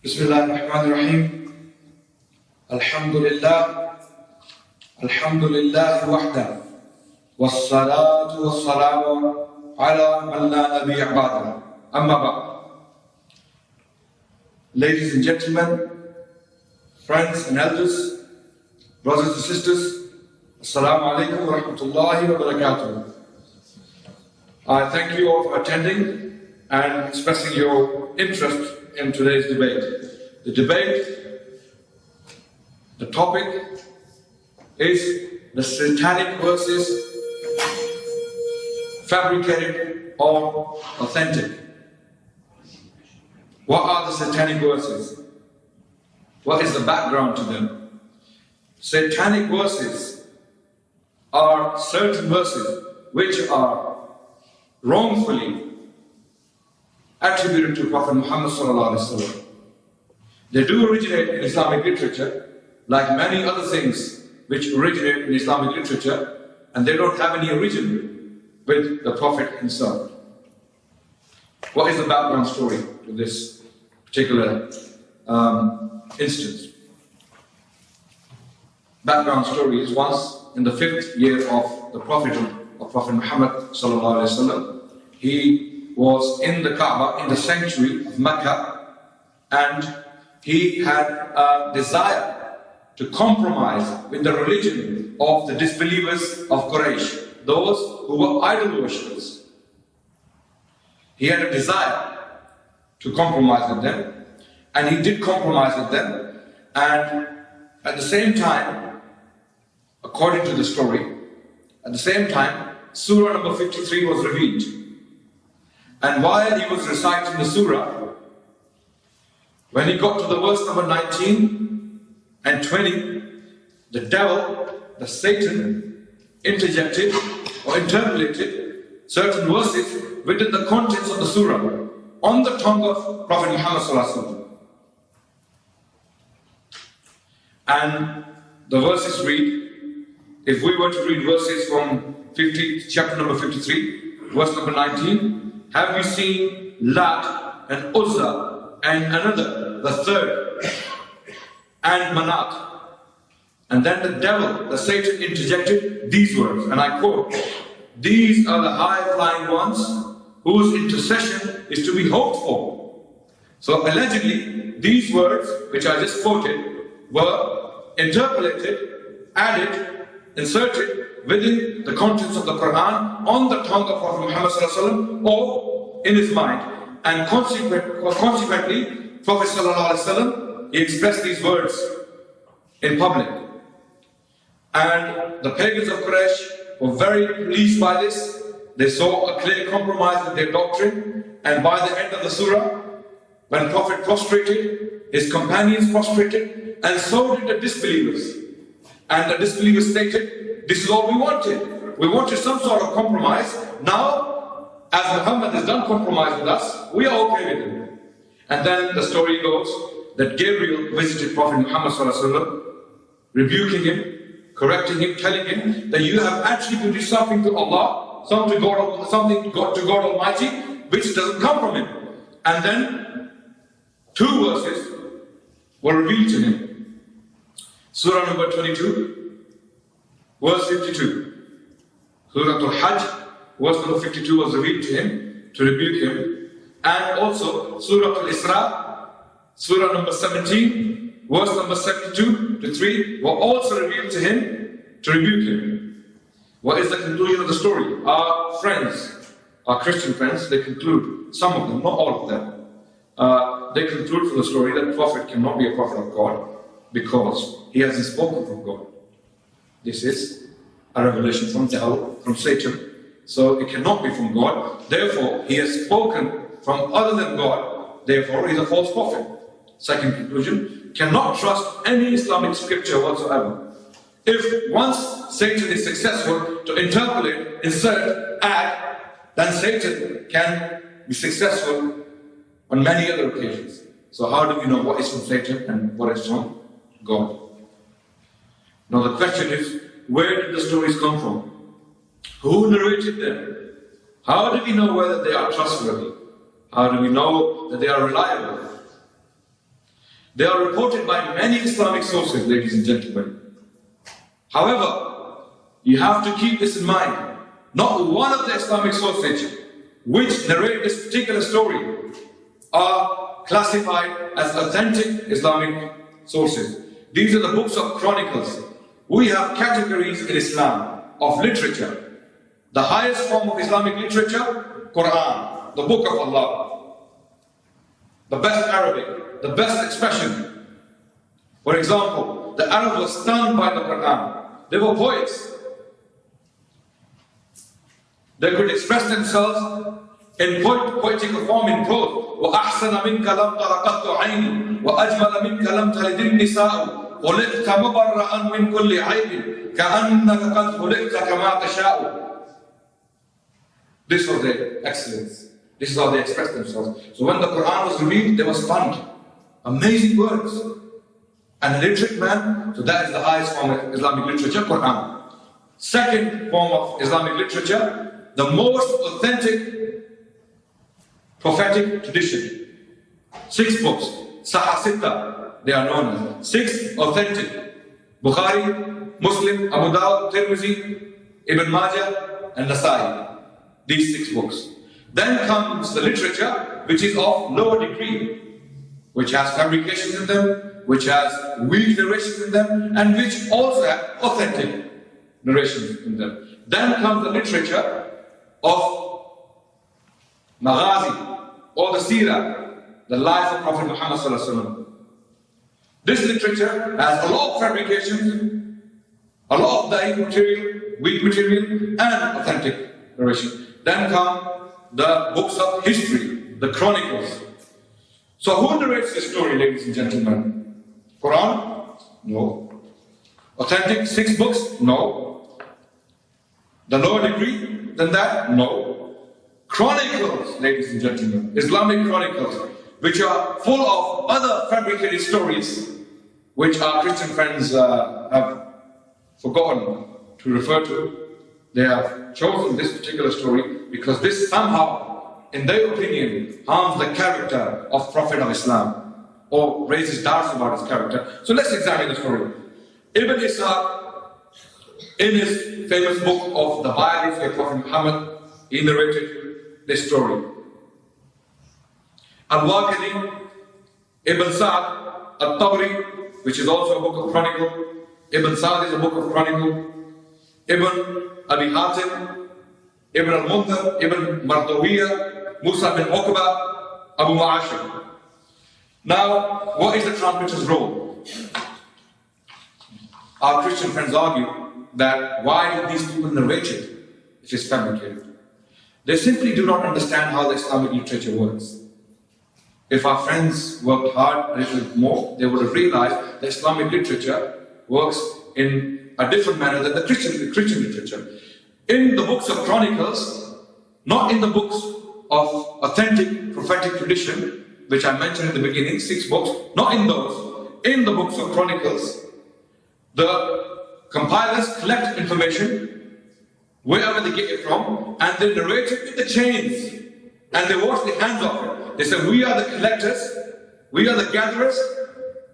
Bismillahirrahmanirrahim. Alhamdulillah. Alhamdulillah wahda. Wassalatu wassalamu ala man la nabiyya ba'da. Amma ba'd. Ladies and gentlemen, friends and elders, brothers and sisters, Assalamu alaikum wa rahmatullahi wa barakatuh. I thank you all for attending and expressing your interest in today's debate. The debate, the topic is the Satanic versus fabricated or authentic. What are the Satanic verses? What is the background to them? Satanic verses are certain verses which are wrongfully attributed to Prophet Muhammad sallallahu alaihi wasallam. They do originate in Islamic literature, like many other things which originate in Islamic literature, and they don't have any origin with the Prophet himself. What is the background story to this particular instance? Background story is once in the 5th year of the prophethood of Prophet Muhammad sallallahu alaihi wasallam, he was in the Kaaba, in the sanctuary of Mecca, and he had a desire to compromise with the religion of the disbelievers of Quraysh, those who were idol worshippers. He had a desire to compromise with them, and he did compromise with them, and at the same time, according to the story, at the same time, Surah number 53 was revealed. And while he was reciting the surah, when he got to the verse number 19 and 20, the devil, the Satan, interjected or interpolated certain verses within the contents of the surah on the tongue of Prophet Muhammad sallallahu alaihi wasallam. And the verses read, if we were to read verses from chapter number 53, verse number 19, have you seen Lat and Uzza and another, the third, and Manat? And then the devil, the Satan, interjected these words, and I quote, these are the high-flying ones whose intercession is to be hoped for. So allegedly, these words, which I just quoted, were interpolated, added, inserted within the contents of the Quran on the tongue of Prophet Muhammad sallallahu alaihi wasallam or in his mind, and consequently Prophet sallallahu alaihi wasallam, he expressed these words in public, and the pagans of Quraysh were very pleased by this. They saw a clear compromise with their doctrine, and by the end of the surah, when Prophet prostrated, his companions prostrated, and so did the disbelievers. And the disbelievers stated, this is all we wanted. We wanted some sort of compromise. Now, as Muhammad has done compromise with us, we are okay with him. And then the story goes that Gabriel visited Prophet Muhammad sallallahu alaihi wasallam, rebuking him, correcting him, telling him that you have attributed something to Allah, something to God Almighty, which doesn't come from him. And then 2 verses were revealed to him. Surah number 22, verse 52. Surah Al-Hajj, verse number 52 was revealed to him, to rebuke him. And also Surah Al-Isra, Surah number 17, verse number 72 to 3 were also revealed to him, to rebuke him. What is the conclusion of the story? Our friends, our Christian friends, they conclude, some of them, not all of them, they conclude from the story that the Prophet cannot be a prophet of God, because he hasn't spoken from God. This is a revelation from the devil, from Satan. So it cannot be from God. Therefore, he has spoken from other than God. Therefore, he is a false prophet. Second conclusion, cannot trust any Islamic scripture whatsoever. If once Satan is successful to interpolate, insert, add, then Satan can be successful on many other occasions. So how do we know what is from Satan and what is from God? Now the question is, where did the stories come from? Who narrated them? How do we know whether they are trustworthy? How do we know that they are reliable? They are reported by many Islamic sources, ladies and gentlemen. However, you have to keep this in mind. Not one of the Islamic sources which narrate this particular story are classified as authentic Islamic sources. These are the books of chronicles. We have categories in Islam of literature. The highest form of Islamic literature, Quran, the book of Allah. The best Arabic, the best expression. For example, the Arabs were stunned by the Quran. They were poets. They could express themselves in poetical form in prose. وَأَحْسَنَ مِنْكَ لَمْ تَرَقَتُ عَيْنِي وَأَجْمَلَ مِنْكَ لَمْ تَلِدِ النِّسَاءُ خُلِقْتَ مُبَرَّأً مِنْ كُلِّ عَيْبٍ كَأَنَّكَ قَدْ خُلِقْتَ كَمَا تَشَاءُ. This was their excellence. This is how they expressed themselves. So when the Quran was revealed, they were stunned. Amazing words. And a literate man, so that is the highest form of Islamic literature, Quran. Second form of Islamic literature, the most authentic prophetic tradition. 6 books, Sahasita, they are known as 6 authentic. Bukhari, Muslim, Abu Dawud, Tirmidhi, Ibn Majah, and Nasai. These 6 books. Then comes the literature which is of lower degree, which has fabrications in them, which has weak narrations in them, and which also have authentic narrations in them. Then comes the literature of Maghazi, or the Seerah, the life of Prophet Muhammad sallallahu alaihi wasallam. This literature has a lot of fabrications, a lot of da'if material, weak material, and authentic narration. Then come the books of history, the chronicles. So who narrates this story, ladies and gentlemen? Quran? No. Authentic 6 books? No. The lower degree than that? No. Chronicles, ladies and gentlemen, Islamic chronicles, which are full of other fabricated stories, which our Christian friends have forgotten to refer to. They have chosen this particular story because this somehow, in their opinion, harms the character of Prophet of Islam or raises doubts about his character. So let's examine the story. Ibn Ishaq, in his famous book of the biography of Prophet Muhammad, he narrated this story. Al-Waqidi, Ibn Sa'd, Al-Tabri, which is also a book of chronicle. Ibn Sa'd is a book of chronicle. Ibn Abi Hatim, Ibn al-Mundhir, Ibn Mardawiyah, Musa bin Uqba, Abu Ma'ashir. Now, what is the transmitter's role? Our Christian friends argue that why did these people narrate it if it's fabricated? They simply do not understand how the Islamic literature works. If our friends worked hard a little more, they would have realized that Islamic literature works in a different manner than the Christian literature. In the books of chronicles, not in the books of authentic prophetic tradition, which I mentioned in the beginning, 6 books, not in those. In the books of chronicles, the compilers collect information wherever they get it from, and they narrate it with the chains, and they wash their hands off it. They say, we are the collectors, we are the gatherers,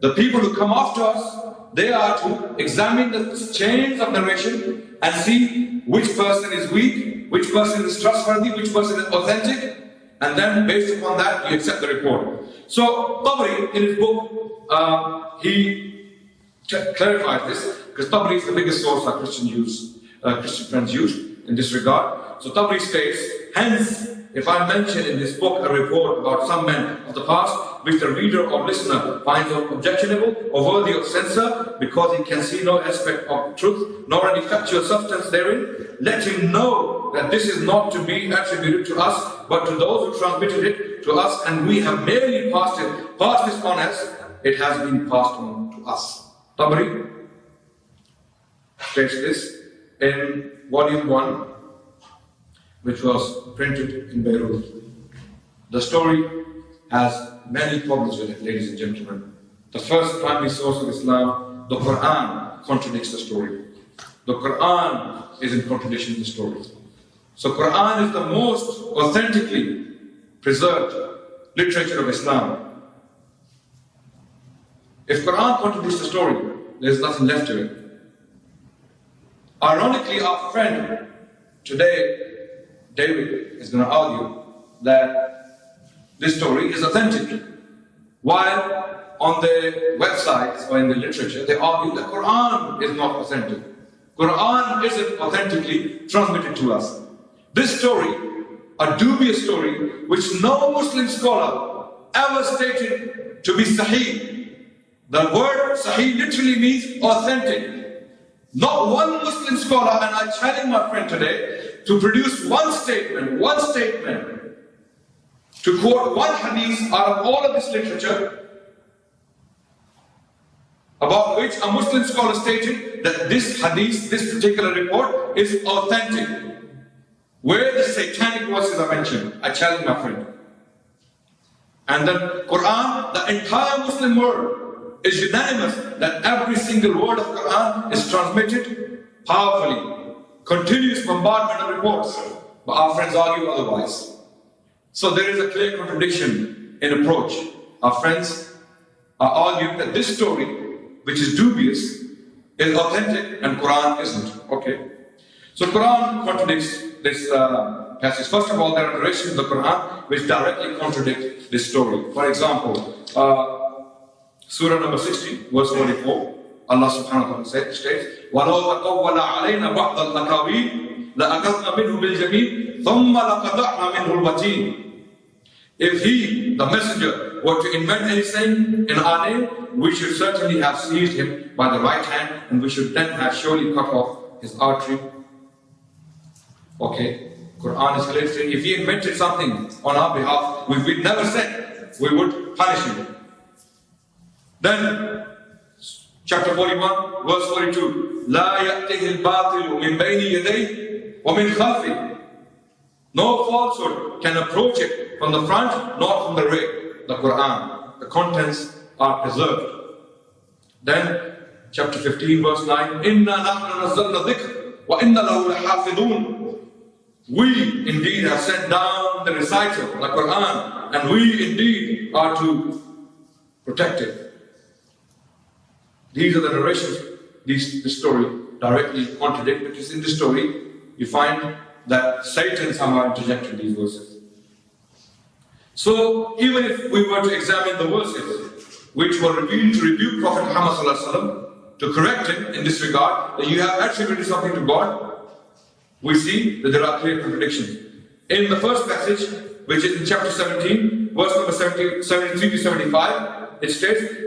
the people who come after us, they are to examine the chains of narration and see which person is weak, which person is trustworthy, which person is authentic, and then based upon that you accept the report. So Tabri, in his book, he clarifies this, because Tabri is the biggest source our Christian friends use in this regard. So Tabri states, hence, if I mention in this book a report about some men of the past, which the reader or listener finds objectionable or worthy of censure, because he can see no aspect of truth, nor any factual substance therein, let him know that this is not to be attributed to us, but to those who transmitted it to us, and we have merely passed this on as it has been passed on to us. Tabari states this in volume 1, which was printed in Beirut. The story has many problems with it, ladies and gentlemen. The first primary source of Islam, the Quran, contradicts the story. The Quran is in contradiction with the story. So Quran is the most authentically preserved literature of Islam. If Quran contradicts the story, there's nothing left to it. Ironically, our friend today, David, is going to argue that this story is authentic. While on the websites or in the literature, they argue that Quran is not authentic. Quran isn't authentically transmitted to us. This story, a dubious story, which no Muslim scholar ever stated to be Sahih. The word Sahih literally means authentic. Not one Muslim scholar, and I challenge my friend today, to produce one statement, to quote one hadith out of all of this literature, about which a Muslim scholar stated that this hadith, this particular report, is authentic. Where the satanic verses are mentioned, I challenge my friend. And the Quran, the entire Muslim world is unanimous that every single word of Quran is transmitted powerfully, continuous bombardment of reports. But our friends argue otherwise. So there is a clear contradiction in approach. Our friends are arguing that this story, which is dubious, is authentic and Quran isn't. Okay. So Quran contradicts this passage. First of all, there are narrations of the Quran which directly contradict this story. For example, Surah number 60, verse 44, Allah subhanahu wa ta'ala states, وَلَوْ تَقَوَّلَ عَلَيْنَا بَعْضَ الْأَقَاوِيلِ لَأَخَذْنَا مِنْهُ بِالْيَمِينِ ثُمَّ لَقَطَعْنَا مِنْهُ الْوَتِينَ. If he, the messenger, were to invent any saying in our name, we should certainly have seized him by the right hand, and we should then have surely cut off his artery. Okay, Quran is clear saying if he invented something on our behalf, we'd never said, we would punish him. Then, chapter 41, verse 42, لا يأته الباطل من بين يديه ومن خلفه. No falsehood can approach it from the front, nor from the rear. The Quran, the contents are preserved. Then, chapter 15, verse 9, إِنَّا نَحْنُ نَزَّلْنَا الذِّكْرَ وَإِنَّا لَهُ لَحَافِظُونَ. We indeed have sent down the recital, the Quran, and we indeed are to protect it. These are the narrations, this story directly contradict, because in this story you find that Satan somehow interjected these verses. So even if we were to examine the verses which were revealed to rebuke Prophet Muhammad sallallahu alaihi wasallam, to correct him in this regard, that you have attributed something to God, we see that there are clear contradictions. In the first passage, which is in chapter 17, verse number 73 to 75, it states,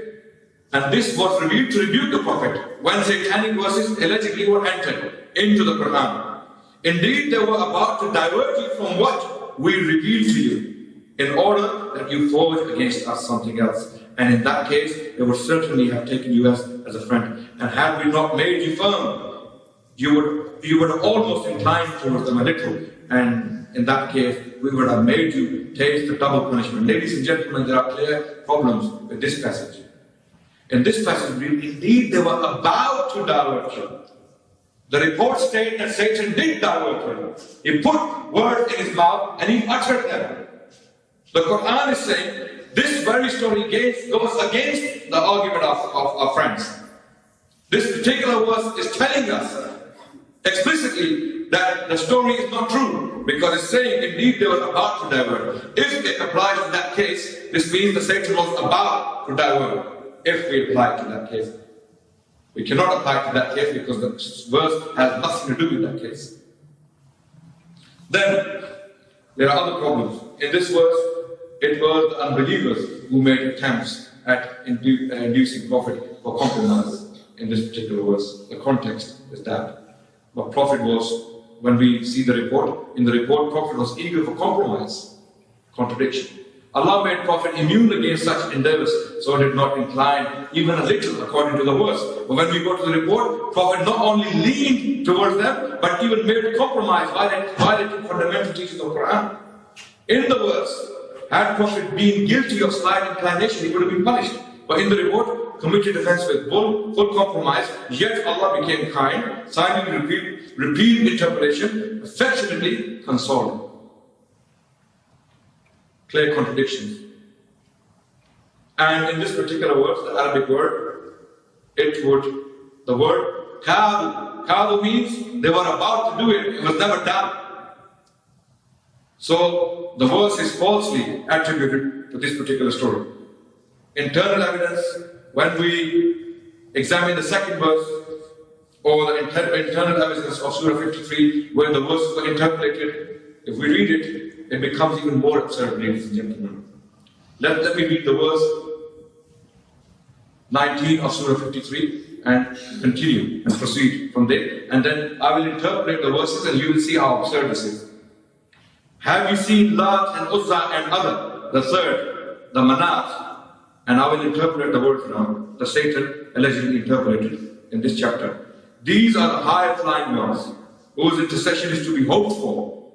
and this was revealed to rebuke the Prophet when satanic verses allegedly were entered into the Quran. Indeed, they were about to divert you from what we revealed to you, in order that you forge against us something else. And in that case, they would certainly have taken you as a friend. And had we not made you firm, you would almost incline towards them a little. And in that case, we would have made you taste the double punishment. Ladies and gentlemen, there are clear problems with this passage. In this passage, indeed, they were about to divert you. The reports state that Satan did divert him. He put words in his mouth and he uttered them. The Quran is saying this very story goes against the argument of our friends. This particular verse is telling us explicitly that the story is not true, because it's saying indeed they were about to divert. If it applies to that case, this means that Satan was about to divert. If we apply to that case, we cannot apply to that case because the verse has nothing to do with that case. Then there are other problems. In this verse, it was the unbelievers who made attempts at inducing Prophet for compromise. In this particular verse, the context is that. But Prophet was, when we see the report, in the report, Prophet was eager for compromise, contradiction. Allah made Prophet immune against such endeavors, so did not incline even a little according to the verse. But when we go to the report, Prophet not only leaned towards them, but even made compromise, violating fundamental teachings of the Quran. In the verse, had Prophet been guilty of slight inclination, he would have been punished. But in the report, committed offense with full compromise, yet Allah became kind, signing repeat interpolation, affectionately consoled. Clear contradictions. And in this particular word, the Arabic word, the word kadu. Kadu means they were about to do it, it was never done. So the verse is falsely attributed to this particular story. Internal evidence, when we examine the second verse, or the internal evidence of Surah 53, where the verses were interpolated, if we read it, it becomes even more absurd, ladies and gentlemen. Let me read the verse 19 of Surah 53 and continue and proceed from there. And then I will interpolate the verses and you will see how absurd this is. Have you seen Lat and Uzza and other, the third, the Manat? And I will interpolate the words now, the Satan allegedly interpolated in this chapter. These are the higher flying ones, whose intercession is to be hoped for.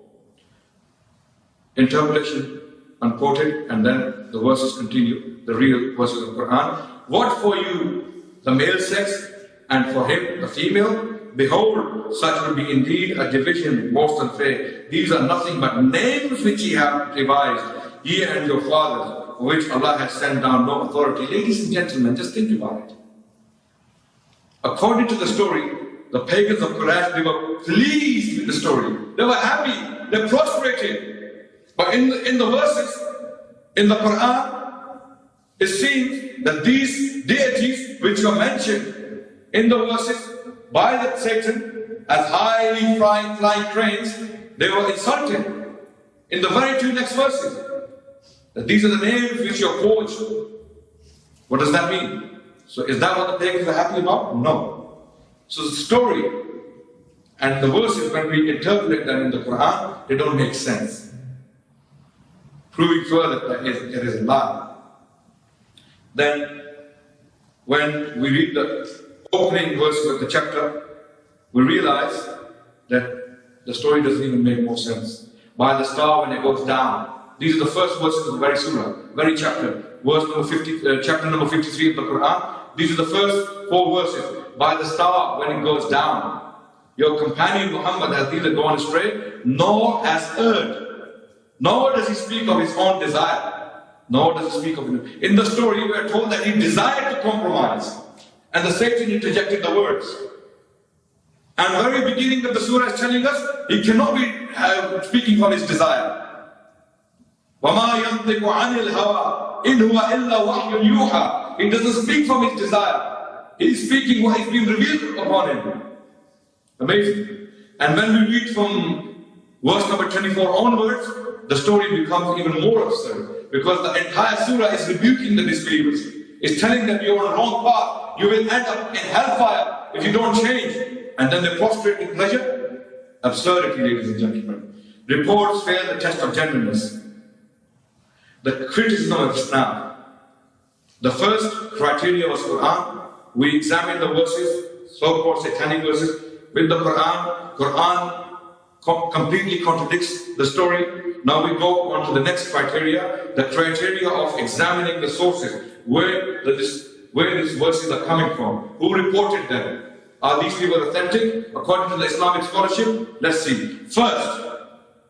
Interpolation unquoted, and then the verses continue, the real verses of the Quran. What for you, the male sex, and for him, the female? Behold, such will be indeed a division most unfair. These are nothing but names which ye have devised, ye and your fathers, for which Allah has sent down no authority. Ladies and gentlemen, just think about it. According to the story, the pagans of Quraysh, they were pleased with the story. They were happy, they prostrated. But in the verses, in the Quran, it seems that these deities which were mentioned in the verses by the Satan as highly flying cranes, they were insulted in the very two next verses. That these are the names which you forged. What does that mean? So is that what the pagans are happy about? No. So the story and the verses, when we interpret them in the Quran, they don't make sense. Proving further that it is a lie. Then, when we read the opening verses of the chapter, we realize that the story doesn't even make more sense. By the star when it goes down. These are the first verses of the very surah, very chapter. Chapter number 53 of the Quran. These are the first 4 verses. By the star when it goes down. Your companion Muhammad has neither gone astray, nor has erred. Nor does he speak of his own desire. Nor does he speak of it. In the story, we are told that he desired to compromise. And the Satan interjected the words. And the very beginning of the surah is telling us he cannot be speaking from his desire. وَمَا يَنْطِقُ عَنِ الْهَوَىٰ إِنْ هُوَ إِلَّا وَحْيٌ يُوحَىٰ. He doesn't speak from his desire. He's speaking what is being revealed upon him. Amazing. And when we read from verse number 24 onwards, the story becomes even more absurd. Because the entire surah is rebuking the disbelievers. It's telling them you're on the wrong path. You will end up in hellfire if you don't change. And then they prostrate in pleasure. Absurdity, ladies and gentlemen. Reports fail the test of genuineness. The criticism of Islam. The first criteria was Quran. We examined the verses, so-called satanic verses, with the Quran. Quran completely contradicts the story. Now we go on to the next criteria, the criteria of examining the sources, where these verses are coming from, who reported them. Are these people authentic according to the Islamic scholarship? Let's see. First,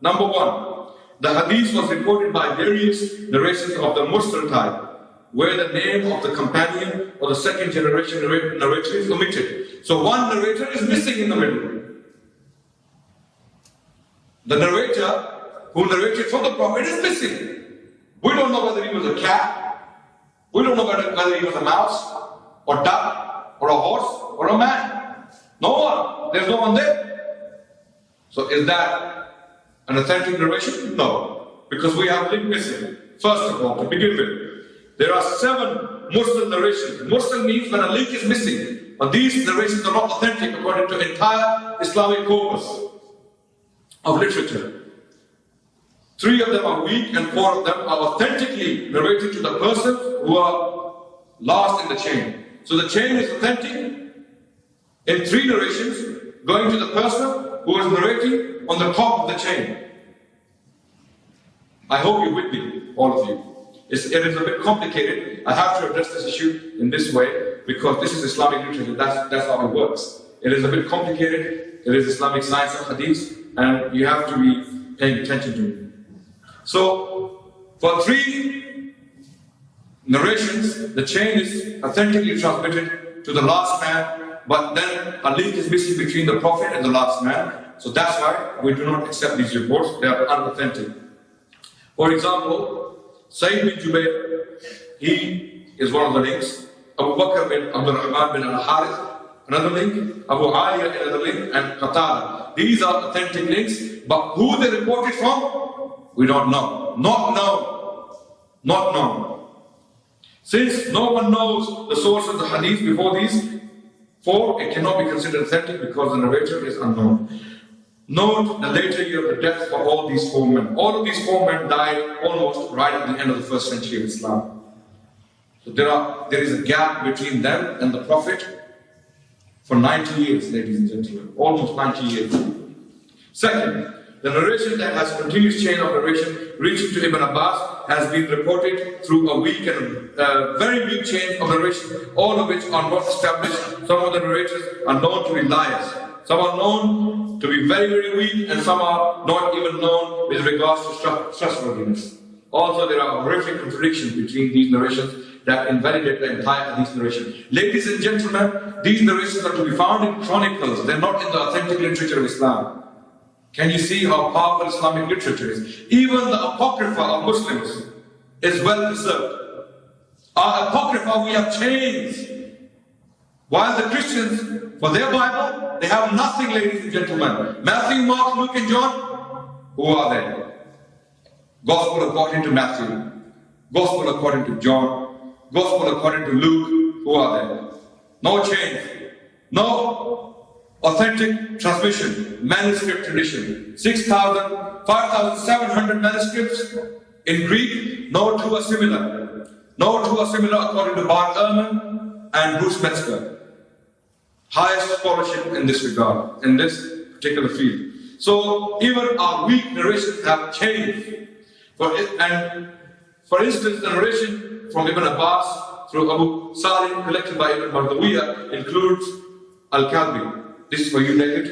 number 1, the hadith was reported by various narrations of the Mursal type, where the name of the companion or the second generation narrator is omitted. So one narrator is missing in the middle. The narrator who narrated from the Prophet is missing. We don't know whether he was a cat, we don't know whether he was a mouse, or duck, or a horse, or a man. No one. There's no one there. So is that an authentic narration? No. Because we have a link missing. First of all, to begin with, there are 7 Mursal narrations. Mursal means when a link is missing. But these narrations are not authentic according to the entire Islamic corpus of literature. 3 of them are weak and 4 of them are authentically narrated to the person who are last in the chain. So the chain is authentic in 3 narrations, going to the person who is narrating on the top of the chain. I hope you're with me, all of you. It is a bit complicated. I have to address this issue in this way because this is Islamic literature. That's how it works. It is a bit complicated. It is Islamic science of hadith, and you have to be paying attention to it. So, for 3 narrations, the chain is authentically transmitted to the last man, but then a link is missing between the Prophet and the last man. So that's why we do not accept these reports. They are unauthentic. For example, Sayyid bin Jubair, he is one of the links. Abu Bakr bin Abdul Rahman bin al-Harith, another link. Abu Aliya, another link. And Qatada. These are authentic links, but who they reported from, we don't know. Not known. Not known. Since no one knows the source of the hadith before these four, it cannot be considered authentic because the narrator is unknown. Note the later year of the death of all these four men. All of these four men died almost right at the end of the first century of Islam. So there is a gap between them and the Prophet for 90 years, ladies and gentlemen. Almost 90 years. Second, the narration that has continuous chain of narration reaching to Ibn Abbas has been reported through a weak and very weak chain of narration, all of which are not established. Some of the narrators are known to be liars. Some are known to be very, very weak, and some are not even known with regards to trustworthiness. Also, there are horrific contradictions between these narrations that invalidate the entire hadith narration. Ladies and gentlemen, these narrations are to be found in chronicles. They're not in the authentic literature of Islam. Can you see how powerful Islamic literature is? Even the Apocrypha of Muslims is well preserved. Our Apocrypha, we have chains. While the Christians, for their Bible, they have nothing, ladies and gentlemen. Matthew, Mark, Luke, and John, who are they? Gospel according to Matthew, Gospel according to John, Gospel according to Luke, who are they? No chains, no authentic transmission, manuscript tradition. 5,700 manuscripts in Greek, no two are similar. No two are similar according to Bar Ehrman and Bruce Metzger. Highest scholarship in this regard, in this particular field. So even our weak narrations have changed. For instance, the narration from Ibn Abbas through Abu Salih collected by Ibn Mardawiyah includes Al-Kalbi. This is for you, David,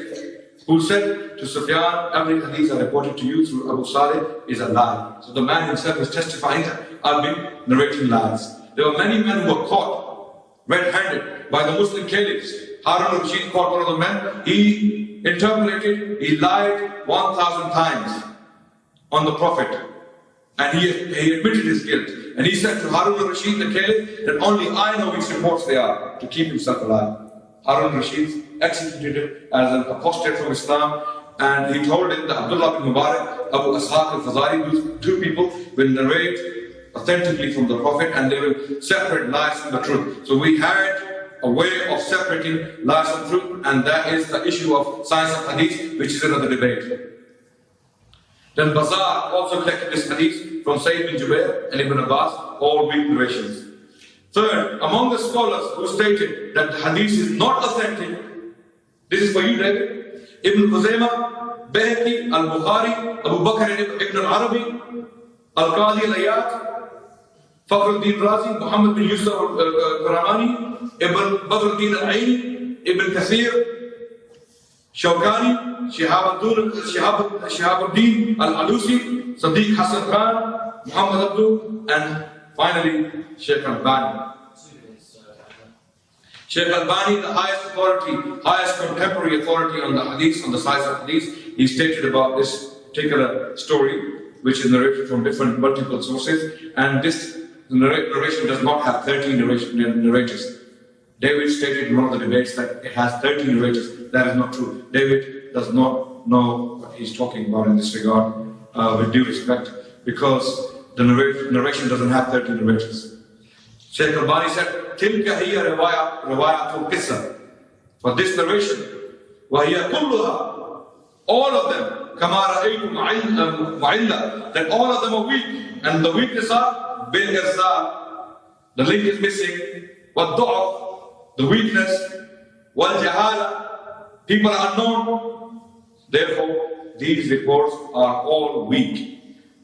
who said to Sufyan, every hadith I reported to you through Abu Salih is a lie. So the man himself is testifying that I've been narrating lies. There were many men who were caught red-handed by the Muslim caliphs. Harun al-Rashid caught one of the men. He interpolated, he lied 1,000 times on the Prophet. And he admitted his guilt. And he said to Harun al-Rashid, the caliph, that only I know which reports they are, to keep himself alive. Harun al-Rashid executed him as an apostate from Islam, and he told him that Abdullah bin Mubarak, Abu Ashaq al-Fazari, those two people will narrate authentically from the Prophet, and they will separate lies from the truth. So we had a way of separating lies from truth, and that is the issue of science of hadith, which is another debate. Then Bazar also collected this hadith from Sayyid bin Jubair and Ibn Abbas, all weak narrations. Third, among the scholars who stated that the hadith is not authentic, this is for you, David, Ibn Khuzaymah, Bayhaqi, Al-Bukhari, Abu Bakr ibn al-Arabi, Al-Qadi al-Ayat, Fakhruddin Razi, Muhammad bin Yusuf al-Qaramani, Ibn Badruddin al-Aini, Ibn Kathir, Shawkani, Shihabuddin al-Alusi, Sadiq Hassan Khan, Muhammad Abdu, and finally Sheikh Albani. Sheikh Albani, the highest authority, highest contemporary authority on the hadith, on the science of hadith, he stated about this particular story, which is narrated from different multiple sources, and this narration does not have 13 narrators. David stated in one of the debates that it has 13 narrators. That is not true. David does not know what he's talking about in this regard, with due respect, because the narration doesn't have 13 narrators. Shaykh Albani said, تِلْكَ هِيَ رِوَايَةُ الْقِصَّةِ. For this narration, وَهِيَ كُلُّهَا, all of them, كَمَا رَأَيْتُمْ مُعِلَّةً, that all of them are weak, and the weakness are بِالْإِرْسَالِ, the link is missing, وَالضُّعَفْ, the weakness, وَالْجَهَالَ, people are unknown. Therefore, these reports are all weak,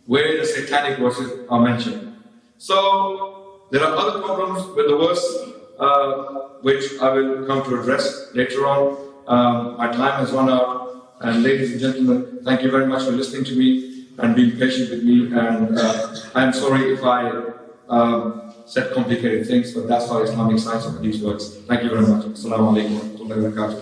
where the satanic verses are mentioned. So, there are other problems with the verse, which I will come to address later on. My time has run out, and ladies and gentlemen, thank you very much for listening to me and being patient with me, and I am sorry if I said complicated things, but that's how Islamic science of these words. Thank you very much. Assalamu alaikum wa rahmatullahi wa barakatuh.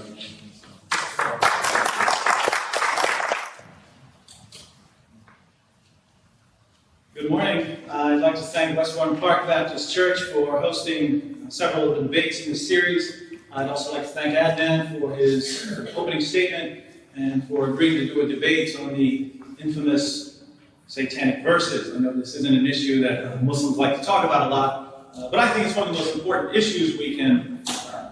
Good morning. I'd like to thank Westbourne Park Baptist Church for hosting several of the debates in this series. I'd also like to thank Adnan for his opening statement and for agreeing to do a debate on the infamous Satanic verses. I know this isn't an issue that Muslims like to talk about a lot, but I think it's one of the most important issues we can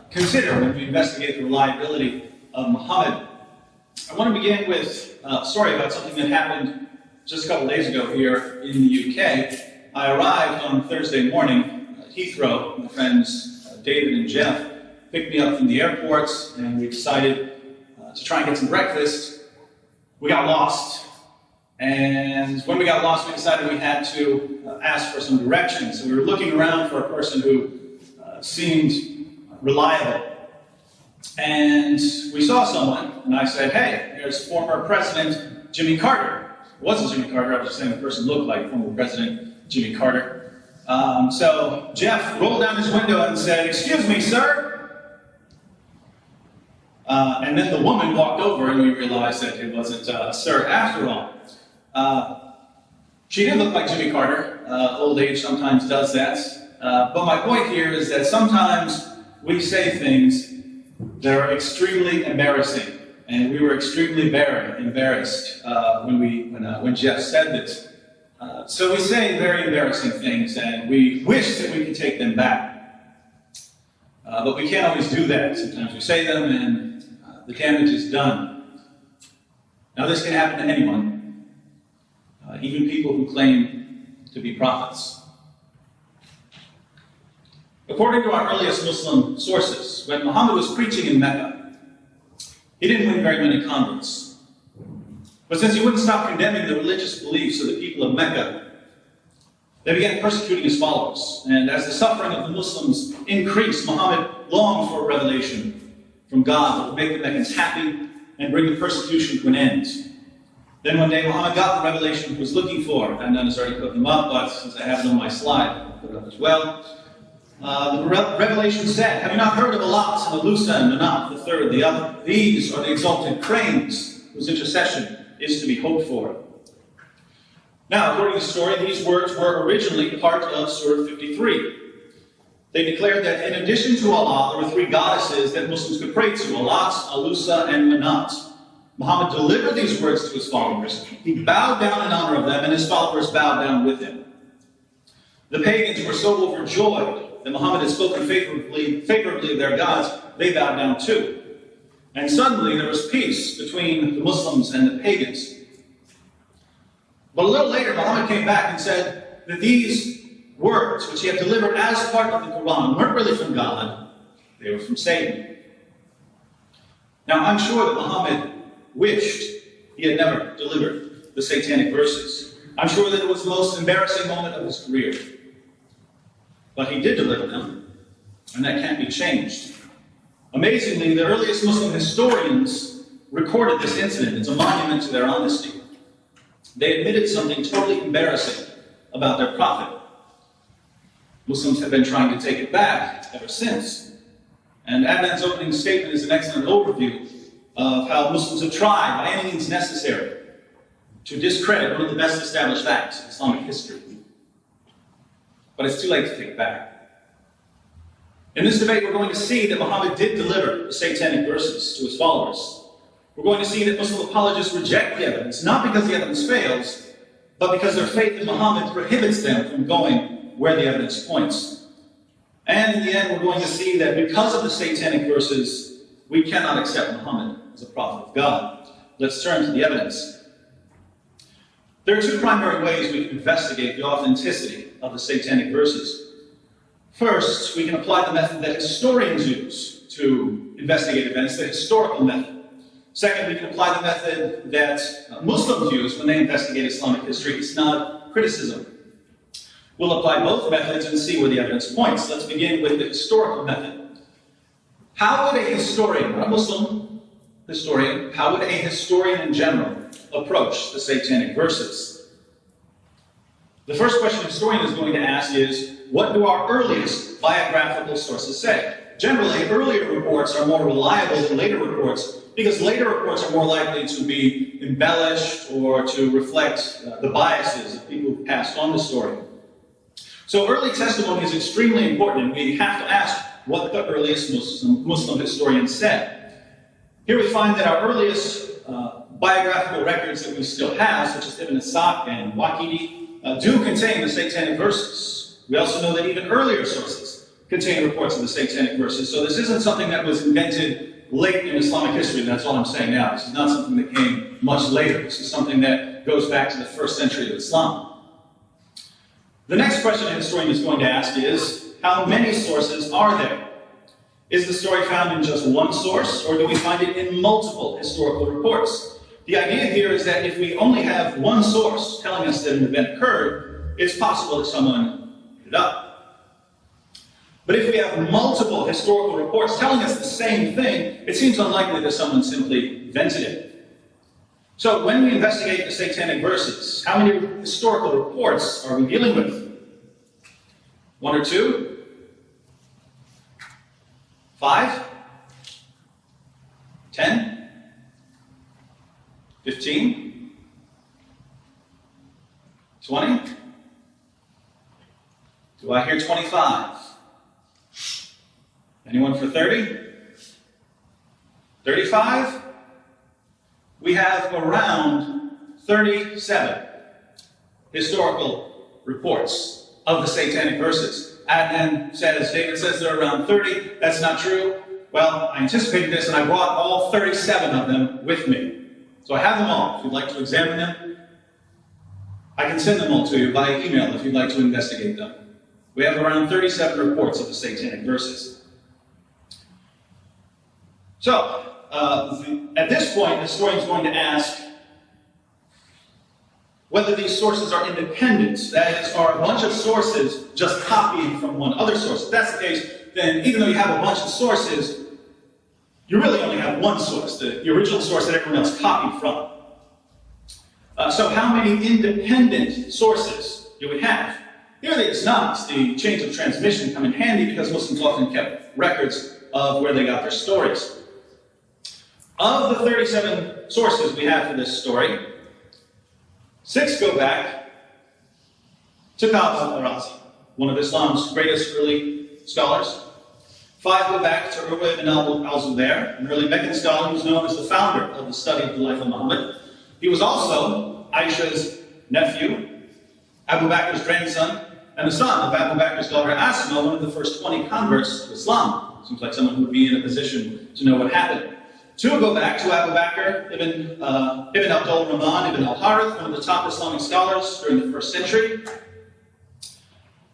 consider when we investigate the reliability of Muhammad. I want to begin with a story about something that happened just a couple days ago here in the UK. I arrived on Thursday morning at Heathrow. My friends David and Jeff picked me up from the airport, and we decided to try and get some breakfast. We got lost, and when we got lost, we decided we had to ask for some directions. So we were looking around for a person who seemed reliable, and we saw someone, and I said, "Hey, here's former President Jimmy Carter." It wasn't Jimmy Carter, I was just saying the person looked like former President Jimmy Carter. So Jeff rolled down his window and said, "Excuse me, sir." And then the woman walked over, and we realized that it wasn't a sir after all. She did look like Jimmy Carter. Old age sometimes does that. But my point here is that sometimes we say things that are extremely embarrassing. And we were extremely embarrassed when Jeff said this. So we say very embarrassing things, and we wish that we could take them back. But we can't always do that. Sometimes we say them, and the damage is done. Now, this can happen to anyone, even people who claim to be prophets. According to our earliest Muslim sources, when Muhammad was preaching in Mecca, he didn't win very many converts. But since he wouldn't stop condemning the religious beliefs of the people of Mecca, they began persecuting his followers. And as the suffering of the Muslims increased, Muhammad longed for a revelation from God that would make the Meccans happy and bring the persecution to an end. Then one day Muhammad got the revelation he was looking for. Adnan has already put them up, but since I have it on my slide, I'll put it up as well. The revelation said, "Have you not heard of Allah, and Alusa, and Manat, the third, the other? These are the exalted cranes whose intercession is to be hoped for." Now, according to the story, these words were originally part of Surah 53. They declared that in addition to Allah, there were three goddesses that Muslims could pray to: Alat, Alusa, and Manat. Muhammad delivered these words to his followers. He bowed down in honor of them, and his followers bowed down with him. The pagans were so overjoyed that Muhammad had spoken favorably of their gods, they bowed down too. And suddenly there was peace between the Muslims and the pagans. But a little later, Muhammad came back and said that these words, which he had delivered as part of the Quran, weren't really from God, they were from Satan. Now, I'm sure that Muhammad wished he had never delivered the Satanic verses. I'm sure that it was the most embarrassing moment of his career. But he did deliver them, and that can't be changed. Amazingly, the earliest Muslim historians recorded this incident. It's a monument to their honesty. They admitted something totally embarrassing about their prophet. Muslims have been trying to take it back ever since. And Adnan's opening statement is an excellent overview of how Muslims have tried, by any means necessary, to discredit one of the best established facts of Islamic history. But it's too late to take it back. In this debate, we're going to see that Muhammad did deliver the Satanic verses to his followers. We're going to see that Muslim apologists reject the evidence, not because the evidence fails, but because their faith in Muhammad prohibits them from going where the evidence points. And in the end, we're going to see that because of the Satanic verses, we cannot accept Muhammad as a prophet of God. Let's turn to the evidence. There are two primary ways we can investigate the authenticity of the Satanic verses. First, we can apply the method that historians use to investigate events, the historical method. Second, we can apply the method that Muslims use when they investigate Islamic history, Isnad criticism. We'll apply both methods and see where the evidence points. Let's begin with the historical method. How would a historian, not a Muslim historian, how would a historian in general approach the Satanic verses? The first question a historian is going to ask is, what do our earliest biographical sources say? Generally, earlier reports are more reliable than later reports because later reports are more likely to be embellished or to reflect the biases of people who passed on the story. So early testimony is extremely important, and we have to ask what the earliest Muslim historians said. Here we find that our earliest biographical records that we still have, such as Ibn Ishaq and Waqidi, do contain the Satanic verses. We also know that even earlier sources contain reports of the Satanic verses. So this isn't something that was invented late in Islamic history, and that's all I'm saying now. This is not something that came much later. This is something that goes back to the 1st century of Islam. The next question a historian is going to ask is, how many sources are there? Is the story found in just one source, or do we find it in multiple historical reports? The idea here is that if we only have one source telling us that an event occurred, it's possible that someone made it up. But if we have multiple historical reports telling us the same thing, it seems unlikely that someone simply invented it. So when we investigate the Satanic verses, how many historical reports are we dealing with? 1 or 2? 5? 10? 15? 20? Do I hear 25? Anyone for 30? 35? We have around 37 historical reports of the Satanic verses. Adnan says, David says there are around 30. That's not true. Well, I anticipated this and I brought all 37 of them with me. So I have them all. If you'd like to examine them, I can send them all to you by email if you'd like to investigate them. We have around 37 reports of the Satanic verses. So, at this point, the historian is going to ask whether these sources are independent. That is, are a bunch of sources just copying from one other source. If that's the case, then even though you have a bunch of sources, you really only have one source, the original source that everyone else copied from. So how many independent sources do we have? Here the Isnaites, the chains of transmission, come in handy because Muslims often kept records of where they got their stories. Of the 37 sources we have for this story, 6 go back to Ka'b al-Arazi, one of Islam's greatest early scholars. 5 go back to Urwa ibn al-Zubair, an early Meccan scholar who's known as the founder of the study of the life of Muhammad. He was also Aisha's nephew, Abu Bakr's grandson, and the son of Abu Bakr's daughter Asma, one of the first 20 converts to Islam. Seems like someone who would be in a position to know what happened. 2 go back to Abu Bakr ibn Abdul Rahman ibn al-Harith, one of the top Islamic scholars during the 1st century.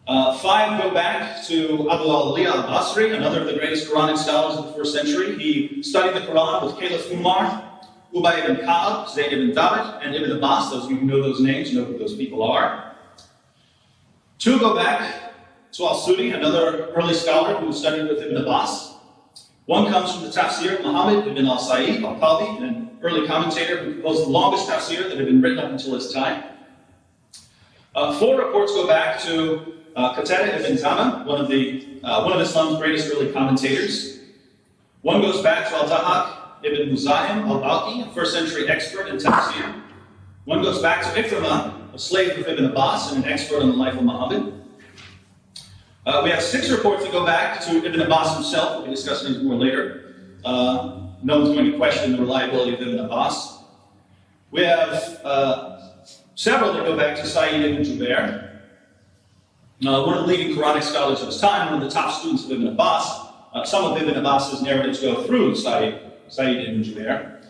5 go back to Abu al-Ali al-Basri, another of the greatest Quranic scholars of the 1st century. He studied the Quran with Caliph Umar, Ubay ibn Ka'ab, Zayd ibn Thabit, and Ibn Abbas. Those of you who know those names know who those people are. 2 go back to al-Sudi, another early scholar who studied with Ibn Abbas. 1 comes from the tafsir of Muhammad ibn al-Sa'id al-Qadi, an early commentator who composed the longest tafsir that had been written up until his time. 4 reports go back to Qatada ibn Zama, one of Islam's greatest early commentators. 1 goes back to al-Dahak ibn Muzahim al-Balqi, a 1st century expert in tafsir. 1 goes back to Ikrimah, a slave of Ibn Abbas and an expert on the life of Muhammad. We have 6 reports that go back to Ibn Abbas himself. We'll be discussing these more later. No one's going to question the reliability of Ibn Abbas. We have several that go back to Sa'id ibn Jubair, one of the leading Quranic scholars of his time, one of the top students of Ibn Abbas. Some of Ibn Abbas's narratives go through Sa'id ibn Jubair.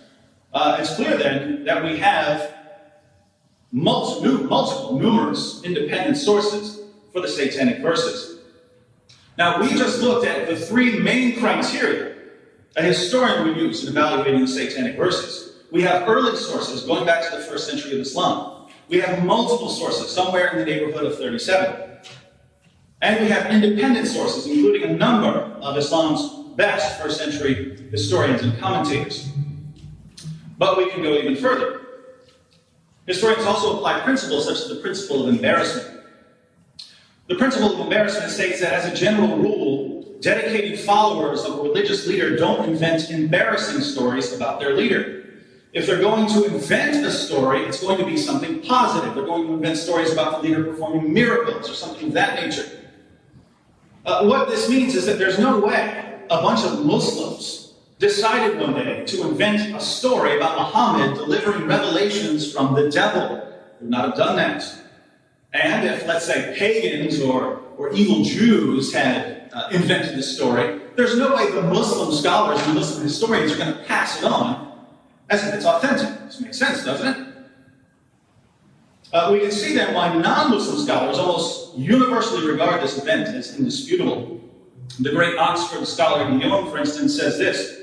It's clear then that we have numerous independent sources for the Satanic verses. Now, we just looked at the 3 main criteria a historian would use in evaluating the Satanic verses. We have early sources going back to the 1st century of Islam. We have multiple sources, somewhere in the neighborhood of 37. And we have independent sources, including a number of Islam's best 1st century historians and commentators. But we can go even further. Historians also apply principles such as the principle of embarrassment. The principle of embarrassment states that, as a general rule, dedicated followers of a religious leader don't invent embarrassing stories about their leader. If they're going to invent a story, it's going to be something positive. They're going to invent stories about the leader performing miracles or something of that nature. What this means is that there's no way a bunch of Muslims decided one day to invent a story about Muhammad delivering revelations from the devil. They would not have done that. And if, let's say, pagans or evil Jews had invented this story, there's no way the Muslim scholars and Muslim historians are going to pass it on as if it's authentic. This makes sense, doesn't it? We can see then why non-Muslim scholars almost universally regard this event as indisputable. The great Oxford scholar Guillaume, for instance, says this: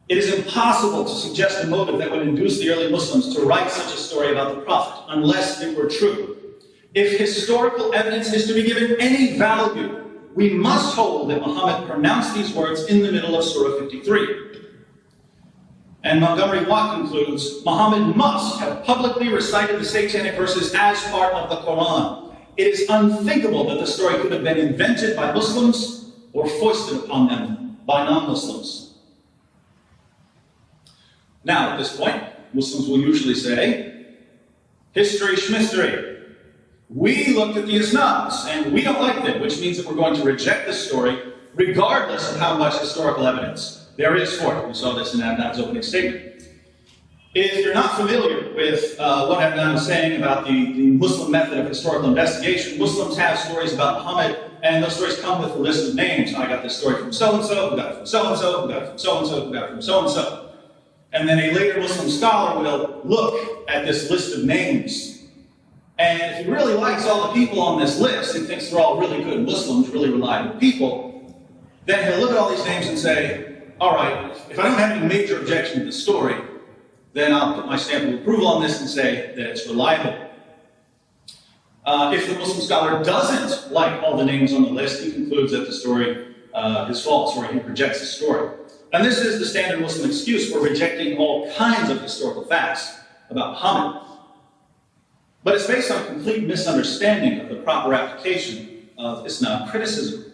"It is impossible to suggest a motive that would induce the early Muslims to write such a story about the Prophet, unless it were true. If historical evidence is to be given any value, we must hold that Muhammad pronounced these words in the middle of Surah 53. And Montgomery Watt concludes, "Muhammad must have publicly recited the satanic verses as part of the Quran. It is unthinkable that the story could have been invented by Muslims or foisted upon them by non-Muslims." Now, at this point, Muslims will usually say, history schmistery. We looked at the isnads, and we don't like them, which means that we're going to reject the story regardless of how much historical evidence there is for it. We saw this in Adnan's opening statement. If you're not familiar with what Adnan was saying about the Muslim method of historical investigation, Muslims have stories about Muhammad, and those stories come with a list of names. I got this story from so-and-so, who got it from so-and-so, who got it from so-and-so, who got it from so-and-so. And then a later Muslim scholar will look at this list of names. And if he really likes all the people on this list and thinks they're all really good Muslims, really reliable people, then he'll look at all these names and say, all right, if I don't have any major objection to the story, then I'll put my stamp of approval on this and say that it's reliable. If the Muslim scholar doesn't like all the names on the list, he concludes that the story is false, or he rejects the story. And this is the standard Muslim excuse for rejecting all kinds of historical facts about Muhammad. But it's based on a complete misunderstanding of the proper application of Islam criticism.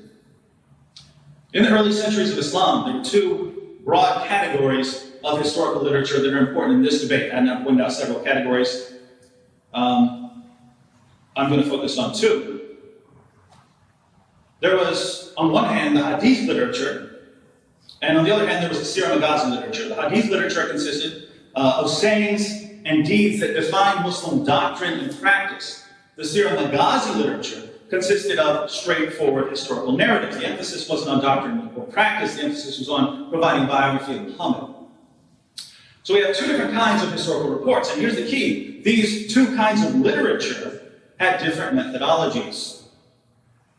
In the early centuries of Islam, there were two broad categories of historical literature that are important in this debate. And I've pointed out several categories. I'm going to focus on two. There was, on one hand, the Hadith literature, and on the other hand, there was the Sirah Maghazi literature. The Hadith literature consisted of sayings and deeds that define Muslim doctrine and practice. The Sirah Maghazi literature consisted of straightforward historical narratives. The emphasis wasn't on doctrine or practice, the emphasis was on providing biography of Muhammad. So we have two different kinds of historical reports, and here's the key. These two kinds of literature had different methodologies.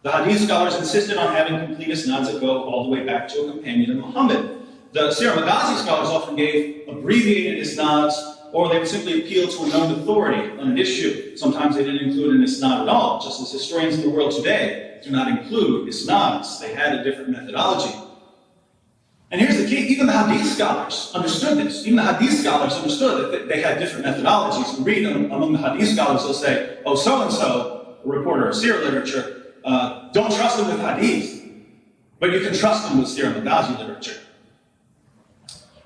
The Hadith scholars insisted on having complete isnads that go all the way back to a companion of Muhammad. The Sirah Maghazi scholars often gave abbreviated isnads, or they would simply appeal to a known authority on an issue. Sometimes they didn't include an isnad at all, just as historians in the world today do not include isnads. They had a different methodology. And here's the key, even the Hadith scholars understood this. Even the Hadith scholars understood that they had different methodologies. You read among the Hadith scholars, they'll say, oh, so-and-so, a reporter of Sirah literature, don't trust them with Hadith, but you can trust them with Sirah Maghazi literature.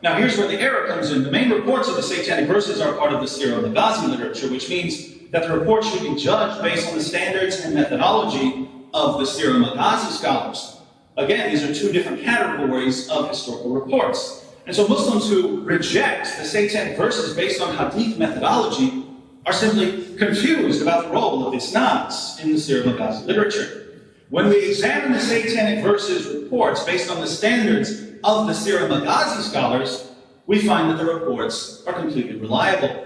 Now here's where the error comes in. The main reports of the satanic verses are part of the Sirah Maghazi literature, which means that the report should be judged based on the standards and methodology of the Sirah Maghazi scholars. Again, these are two different categories of historical reports. And so Muslims who reject the satanic verses based on Hadith methodology are simply confused about the role of isnads in the Sirah Maghazi literature. When we examine the satanic verses reports based on the standards of the Sirah Maghazi scholars, we find that the reports are completely reliable.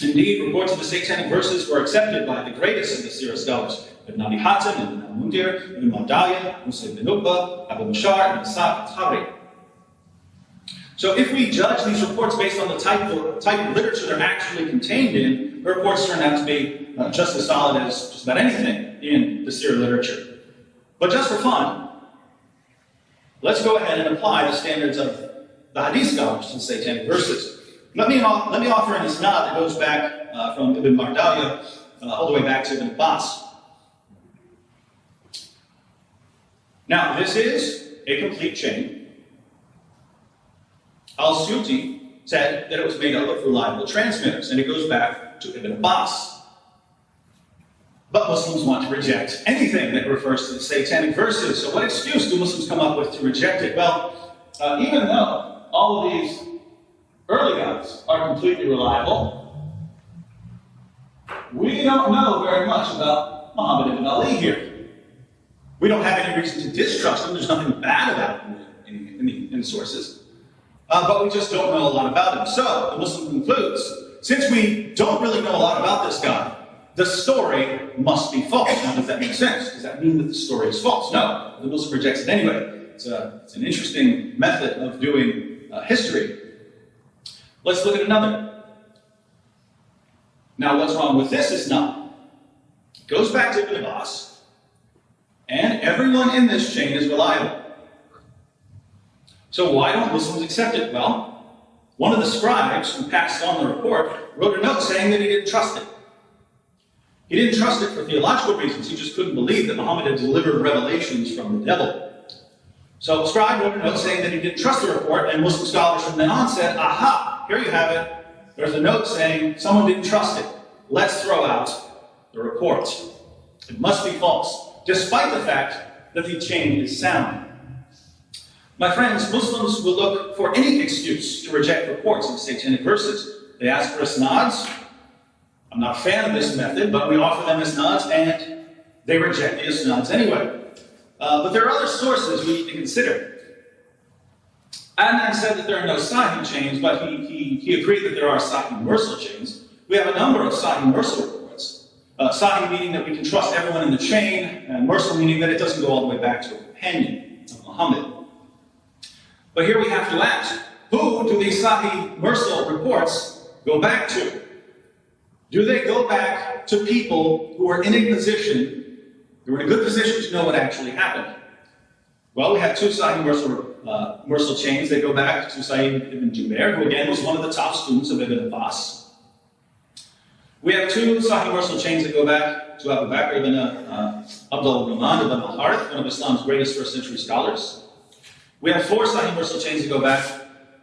Indeed, reports of the satanic verses were accepted by the greatest of the Sirah scholars, Ibn Abi Hatim, Ibn al-Mundir, Ibn Mardaya, Musa ibn Uqba, Abu Bashar, and Sa'd al-Tabari. So if we judge these reports based on the type of literature they're actually contained in, the reports turn out to be just as solid as just about anything in the Sirah literature. But just for fun, let's go ahead and apply the standards of the Hadith scholars to the satanic verses. Let me offer an isnad that goes back from Ibn Mardaya all the way back to Ibn Abbas. Now, this is a complete chain. Al-Suyuti said that it was made up of reliable transmitters, and it goes back to Ibn Abbas. But Muslims want to reject anything that refers to the satanic verses. So what excuse do Muslims come up with to reject it? Well, even though all of these early guys are completely reliable, we don't know very much about Muhammad ibn Ali here. We don't have any reason to distrust him. There's nothing bad about him in the sources. But we just don't know a lot about him. So the Muslim concludes, since we don't really know a lot about this guy, the story must be false. Now, does that make sense? Does that mean that the story is false? No. The Muslim rejects it anyway. It's an interesting method of doing history. Let's look at another. Now, what's wrong with this is not. It goes back to Ibn Abbas, and everyone in this chain is reliable. So why don't Muslims accept it? Well, one of the scribes who passed on the report wrote a note saying that he didn't trust it. He didn't trust it for theological reasons. He just couldn't believe that Muhammad had delivered revelations from the devil. So the scribe wrote a note saying that he didn't trust the report, and Muslim scholars from then on said, aha, here you have it. There's a note saying someone didn't trust it. Let's throw out the report. It must be false, despite the fact that the chain is sound. My friends, Muslims will look for any excuse to reject reports of satanic verses. They ask for isnads. I'm not a fan of this method, but we offer them isnads, and they reject the isnads anyway. But there are other sources we need to consider. Adnan said that there are no Sahih chains, but he agreed that there are Sahih Mursal chains. We have a number of Sahih Mursal reports. Sahih meaning that we can trust everyone in the chain, and Mursal meaning that it doesn't go all the way back to a companion of Muhammad. But here we have to ask, who do these Sahih Mursal reports go back to? Do they go back to people who are in a position, who are in a good position to know what actually happened? Well, we have two Sahih Mursal chains. They go back to Sa'id ibn Jubair, who again was one of the top students of Ibn Abbas. We have two Sahih Mursal chains that go back to Abu Bakr ibn Abdul Rahman ibn al-Harith, one of Islam's greatest first century scholars. We have four Sahih Mursal chains that go back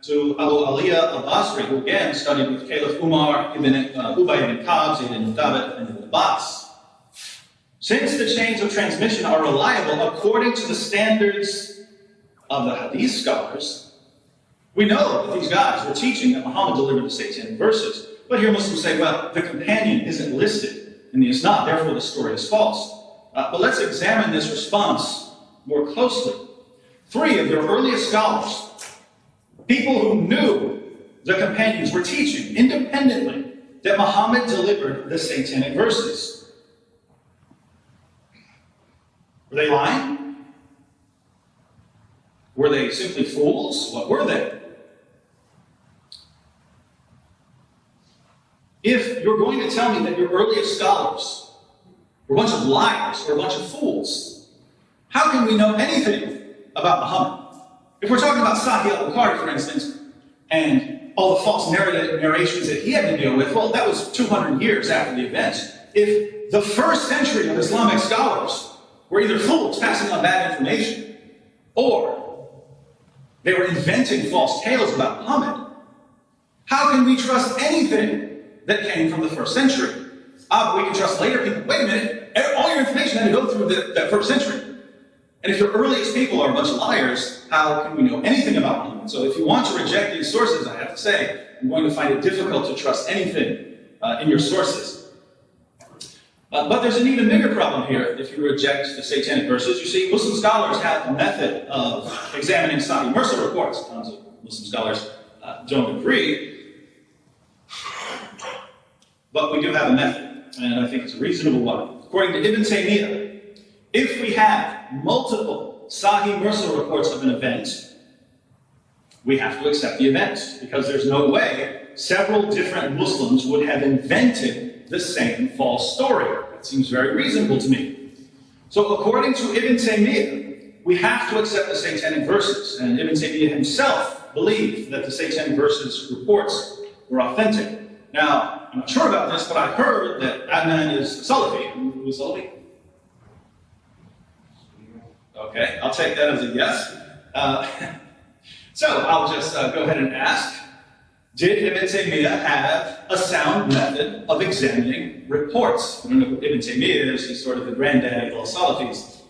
to Abu Aliyah al-Basri, who again studied with Caliph Umar, Ubay ibn Ka'b, Zayd ibn Thabit, and Ibn Abbas. Since the chains of transmission are reliable according to the standards of the Hadith scholars, we know that these guys were teaching that Muhammad delivered the satanic verses. But here Muslims say, well, the companion isn't listed in the Isnad, therefore the story is false. But let's examine this response more closely. Three of your earliest scholars, people who knew the companions, were teaching independently that Muhammad delivered the satanic verses. Were they lying? Were they simply fools? What were they? If you're going to tell me that your earliest scholars were a bunch of liars or a bunch of fools, how can we know anything about Muhammad? If we're talking about Sahih al-Bukhari, for instance, and all the false narrations that he had to deal with, well, that was 200 years after the events. If the first century of Islamic scholars were either fools passing on bad information, or they were inventing false tales about Muhammad, how can we trust anything that came from the first century? But we can trust later people. Wait a minute, all your information had to go through that first century. And if your earliest people are a bunch of liars, how can we know anything about Muhammad? So if you want to reject these sources, I have to say, I'm going to find it difficult to trust anything in your sources. But there's an even bigger problem here if you reject the satanic verses. You see, Muslim scholars have a method of examining Sahih Mursal reports. Tons of Muslim scholars don't agree. But we do have a method, and I think it's a reasonable one. According to Ibn Taymiyyah, if we have multiple Sahih Mursal reports of an event, we have to accept the event, because there's no way several different Muslims would have invented the same false story. That seems very reasonable to me. So according to Ibn Taymiyyah, we have to accept the satanic verses, and Ibn Taymiyyah himself believed that the satanic verses reports were authentic. Now, I'm not sure about this, but I heard that Adnan is Salafi. Who is Salafi? Okay, I'll take that as a yes. So I'll just go ahead and ask, did Ibn Taymiyyah have a sound method of examining reports? I don't know who Ibn Taymiyyah is, he's sort of the granddaddy of all Salafis.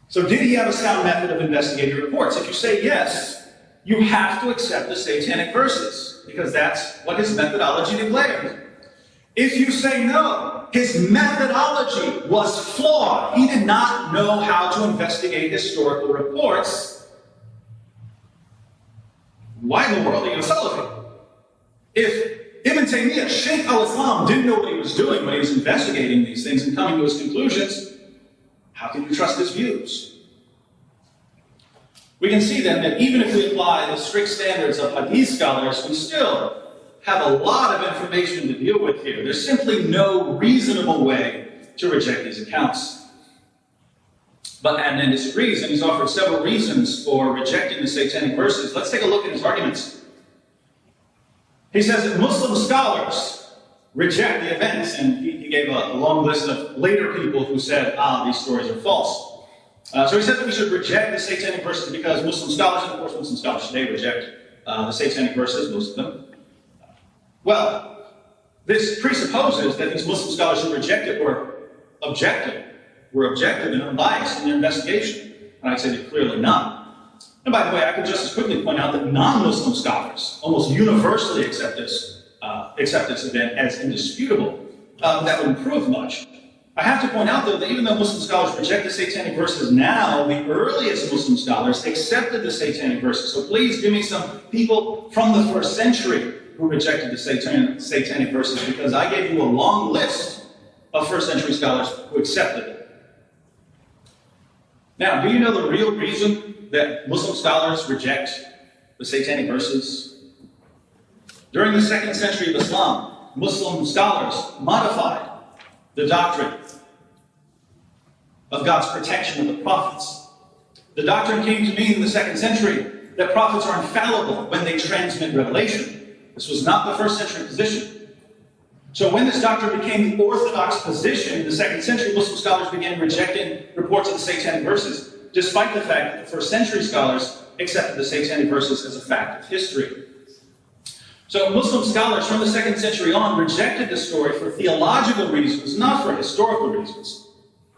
So did he have a sound method of investigating reports? If you say yes, you have to accept the Satanic verses, because that's what his methodology declared. If you say no, his methodology was flawed. He did not know how to investigate historical reports. Why in the world are you a Salafi? If Ibn Taymiyyah, Shaykh al-Islam, didn't know what he was doing when he was investigating these things and coming to his conclusions, how can you trust his views? We can see then that even if we apply the strict standards of Hadith scholars, we still have a lot of information to deal with here. There's simply no reasonable way to reject these accounts. But Adnan disagrees, and he's offered several reasons for rejecting the Satanic verses. Let's take a look at his arguments. He says that Muslim scholars reject the events, and he gave a long list of later people who said, these stories are false. So he said that we should reject the Satanic verses because Muslim scholars, and of course Muslim scholars today reject the Satanic verses, most of them. Well, this presupposes that these Muslim scholars who reject it were objective and unbiased in their investigation. And I'd say they're clearly not. And by the way, I could just as quickly point out that non-Muslim scholars almost universally accept this event as indisputable. That wouldn't prove much. I have to point out, though, that even though Muslim scholars reject the Satanic verses now, the earliest Muslim scholars accepted the Satanic verses. So please give me some people from the first century who rejected the Satanic verses, because I gave you a long list of first century scholars who accepted it. Now, do you know the real reason that Muslim scholars reject the Satanic verses? During the 2nd century of Islam, Muslim scholars modified the doctrine of God's protection of the prophets. The doctrine came to mean in the 2nd century that prophets are infallible when they transmit revelation. This was not the 1st century position. So when this doctrine became the orthodox position in the 2nd century, Muslim scholars began rejecting reports of the Satanic verses, despite the fact that the 1st century scholars accepted the Satanic verses as a fact of history. So Muslim scholars from the 2nd century on rejected the story for theological reasons, not for historical reasons.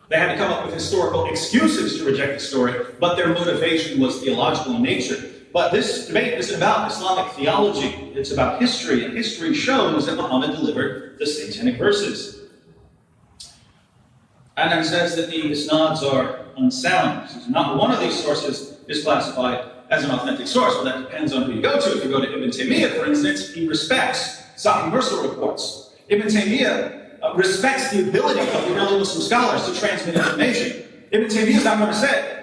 They had to come up with historical excuses to reject the story, but their motivation was theological in nature. But this debate isn't about Islamic theology, it's about history, and history shows that Muhammad delivered the Satanic verses. Adnan says that the isnads are unsound. Not one of these sources is classified as an authentic source. Well, that depends on who you go to. If you go to Ibn Taymiyyah, for instance, he respects Sahih Mursal reports. Ibn Taymiyyah respects the ability of the early Muslim scholars to transmit information. Ibn Taymiyyah is not going to say,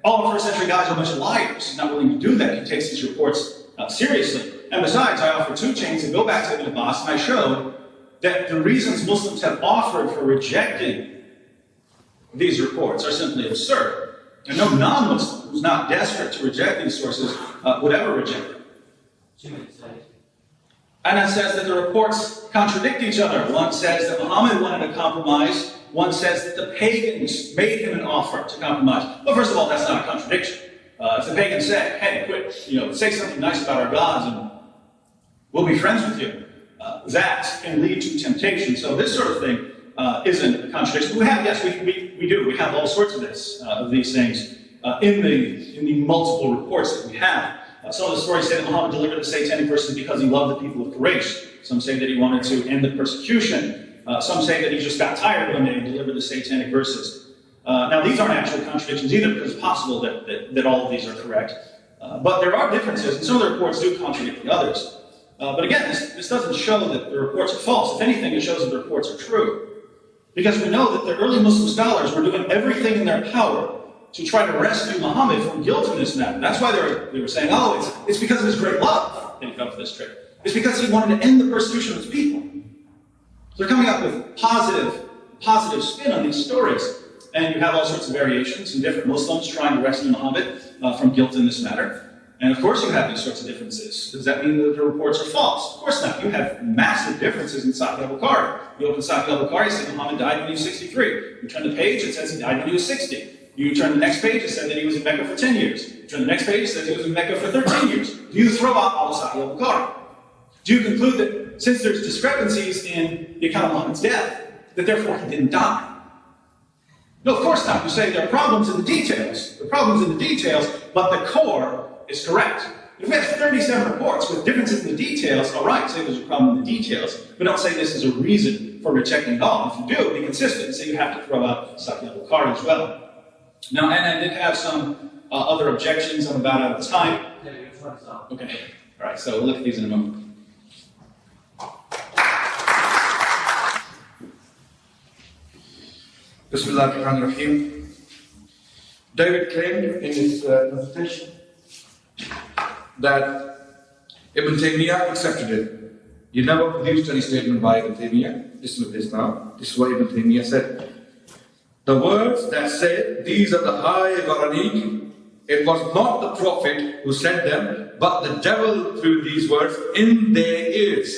all the 1st century guys are a bunch of liars. He's not willing to do that. He takes these reports seriously. And besides, I offered 2 chains and go back to Ibn Abbas, and I showed that the reasons Muslims have offered for rejecting these reports are simply absurd. And no non-Muslim who's not desperate to reject these sources would ever reject them. Adnan says that the reports contradict each other. One says that Muhammad wanted a compromise. One says that the pagans made him an offer to compromise. Well, first of all, that's not a contradiction. If the pagans said, hey, quit, say something nice about our gods and we'll be friends with you, that can lead to temptation. So this sort of thing isn't a contradiction. We do. We have all sorts of these things in the multiple reports that we have. Some of the stories say that Muhammad delivered the Satanic verses because he loved the people of Quraysh. Some say that he wanted to end the persecution. Some say that he just got tired one day and delivered the Satanic verses. Now, these aren't actual contradictions either, because it's possible that all of these are correct. But there are differences, and some of the reports do contradict the others. But again, this doesn't show that the reports are false. If anything, it shows that the reports are true. Because we know that the early Muslim scholars were doing everything in their power to try to rescue Muhammad from guilt in this matter. That's why they were saying, it's because of his great love that he fell for this trick. It's because he wanted to end the persecution of his people. So they're coming up with positive spin on these stories. And you have all sorts of variations in different Muslims trying to rescue Muhammad from guilt in this matter. And of course you have these sorts of differences. Does that mean that the reports are false? Of course not. You have massive differences in Sahih al-Bukhari. You open Sahih al-Bukhari, you say Muhammad died when he was 63. You turn the page, it says he died when he was 60. You turn the next page, it said that he was in Mecca for 10 years. You turn the next page, it says he was in Mecca for 13 years. Do you throw out al-Sahih al-Bukhari? Do you conclude that since there's discrepancies in the account of Muhammad's death, that therefore he didn't die? No, of course not. You say there are problems in the details. There are problems in the details, but the core is correct. If we have 37 reports with differences in the details, all right, say there's a problem in the details, but don't say this is a reason for rejecting it all. If you do, be consistent, so you have to throw out Sahih al-Bukhari as well. Now, and I did have some other objections. I'm about out of time. Okay, all right, so we'll look at these in a moment. Bismillah ar-Rahman ar-Rahim. David claimed in his presentation that Ibn Taymiyyah accepted it. You never produced any statement by Ibn Taymiyyah. Listen to this now. This is what Ibn Taymiyyah said. The words that said, these are the high Quranic, it was not the Prophet who said them, but the devil threw these words in their ears.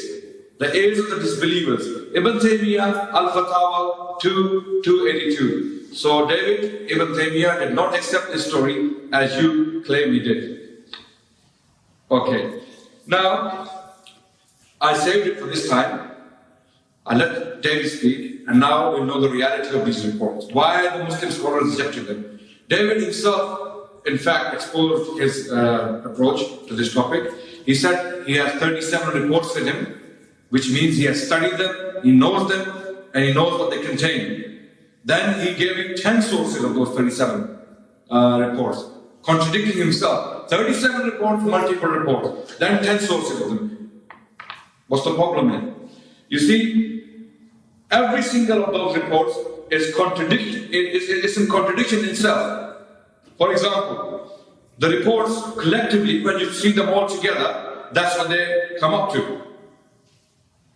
The ears of the disbelievers. Ibn Taymiyyah, Al-Fatawa 282. So David, Ibn Taymiyyah did not accept this story as you claim he did. Okay. Now, I saved it for this time. I let David speak, and now we know the reality of these reports. Why the Muslim scholars rejected them. David himself, in fact, exposed his approach to this topic. He said he has 37 reports with him, which means he has studied them, he knows them, and he knows what they contain. Then he gave me 10 sources of those 37 reports, contradicting himself. 37 reports, multiple reports, then 10 sources of them. What's the problem then? You see, every single of those reports is in contradiction itself. For example, the reports collectively, when you see them all together, that's what they come up to.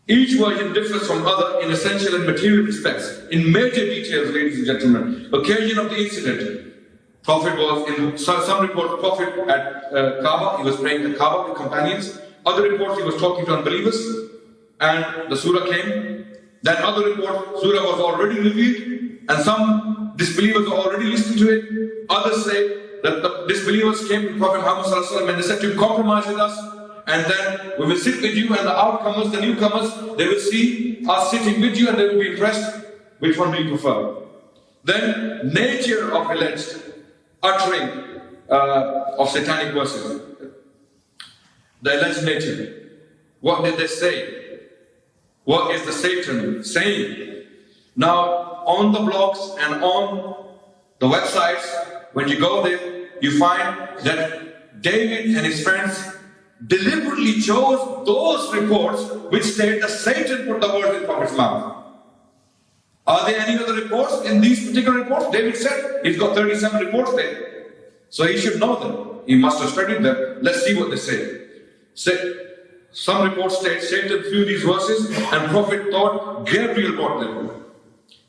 Each version differs from other in essential and material respects, in major details, ladies and gentlemen. Occasion of the incident. Prophet was in some reports, Prophet at Kaaba, he was praying at Kaaba with companions. Other reports, he was talking to unbelievers, and the surah came. Then other reports, surah was already revealed, and some disbelievers already listened to it. Others say that the disbelievers came to Prophet Muhammad ﷺ and they said to him, compromise with us, and then we will sit with you, and the outcomers, the newcomers, they will see us sitting with you and they will be impressed. Which one do you prefer? Then nature of alleged uttering of satanic verses. The alleged nature. What did they say? What is the Satan saying? Now, on the blogs and on the websites, when you go there, you find that David and his friends deliberately chose those reports which state that Satan put the words in Prophet's mouth. Are there any other reports in these particular reports? David said he's got 37 reports there. So he should know them. He must have studied them. Let's see what they say. Some reports state Satan threw these verses and Prophet thought Gabriel brought them.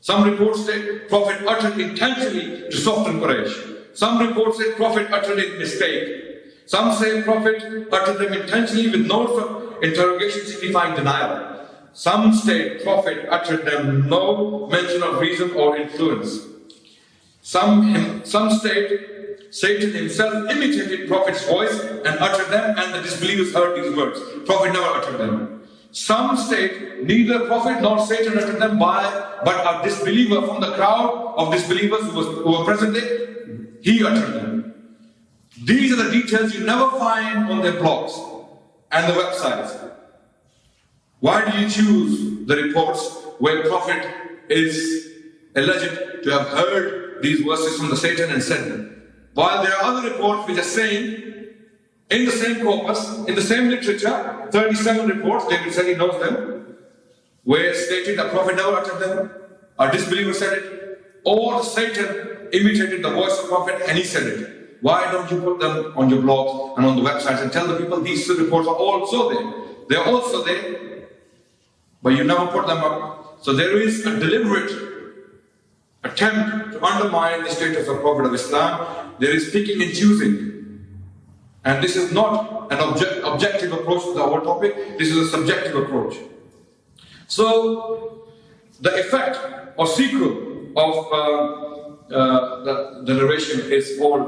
Some reports state Prophet uttered intentionally to soften Quraysh. Some reports say Prophet uttered it mistake. Some say Prophet uttered them intentionally with notes of interrogation signifying denial. Some state Prophet uttered them no mention of reason or influence. Some state Satan himself imitated Prophet's voice and uttered them, and the disbelievers heard these words. Prophet never uttered them. Some state neither Prophet nor Satan uttered them but a disbeliever from the crowd of disbelievers who were present there, he uttered them. These are the details you never find on their blogs and the websites. Why do you choose the reports where Prophet is alleged to have heard these verses from the Satan and said them? While there are other reports which are saying, in the same corpus, in the same literature, 37 reports, David said he knows them, where stated that Prophet never uttered them, a disbeliever said it, or Satan imitated the voice of Prophet and he said it. Why don't you put them on your blogs and on the websites and tell the people these reports are also there? They're also there, but you never put them up. So there is a deliberate attempt to undermine the status of Prophet of Islam. There is picking and choosing. And this is not an objective approach to the whole topic, this is a subjective approach. So, the effect or sequel of the narration is all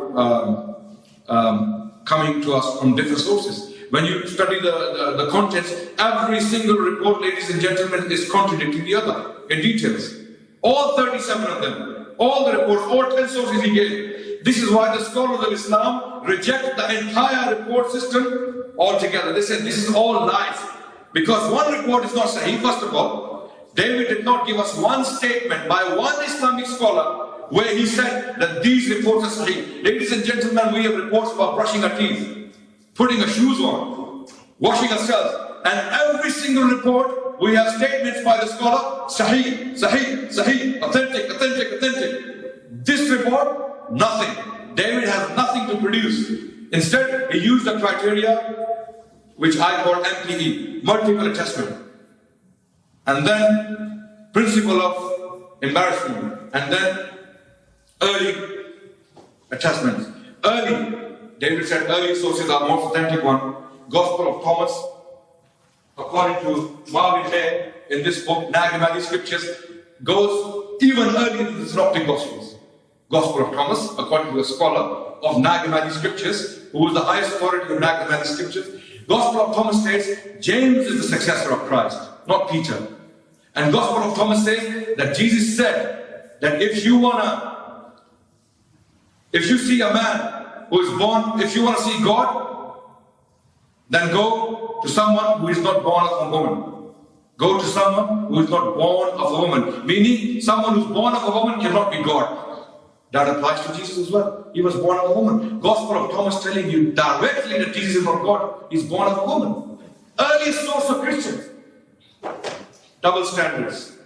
coming to us from different sources. When you study the contents, every single report, ladies and gentlemen, is contradicting the other in details. All 37 of them, all the reports, all 10 sources he gave. This is why the scholars of Islam reject the entire report system altogether. They said this is all lies. Because one report is not sahih, first of all. David did not give us one statement by one Islamic scholar where he said that these reports are sahih. Ladies and gentlemen, we have reports about brushing our teeth, putting our shoes on, washing ourselves. And every single report, we have statements by the scholar, sahih, sahih, sahih, authentic, authentic, authentic. This report, nothing. David has nothing to produce. Instead, he used the criteria which I call MPE, multiple attestment. And then principle of embarrassment. And then early attestments. Early, David said early sources are most authentic one. Gospel of Thomas, according to Marvin Day, in this book, Nag Hammadi Scriptures, goes even earlier than the Synoptic Gospels. Gospel of Thomas, according to a scholar of Nag Hammadi Scriptures, who is the highest authority of Nag Hammadi Scriptures, Gospel of Thomas says James is the successor of Christ, not Peter. And Gospel of Thomas says that Jesus said that if you see a man who is born, if you want to see God, then go to someone who is not born of a woman. Go to someone who is not born of a woman. Meaning, someone who is born of a woman cannot be God. That applies to Jesus as well. He was born of a woman. Gospel of Thomas telling you directly that Jesus is not God. He's born of a woman. Earliest source of Christians. Double standards.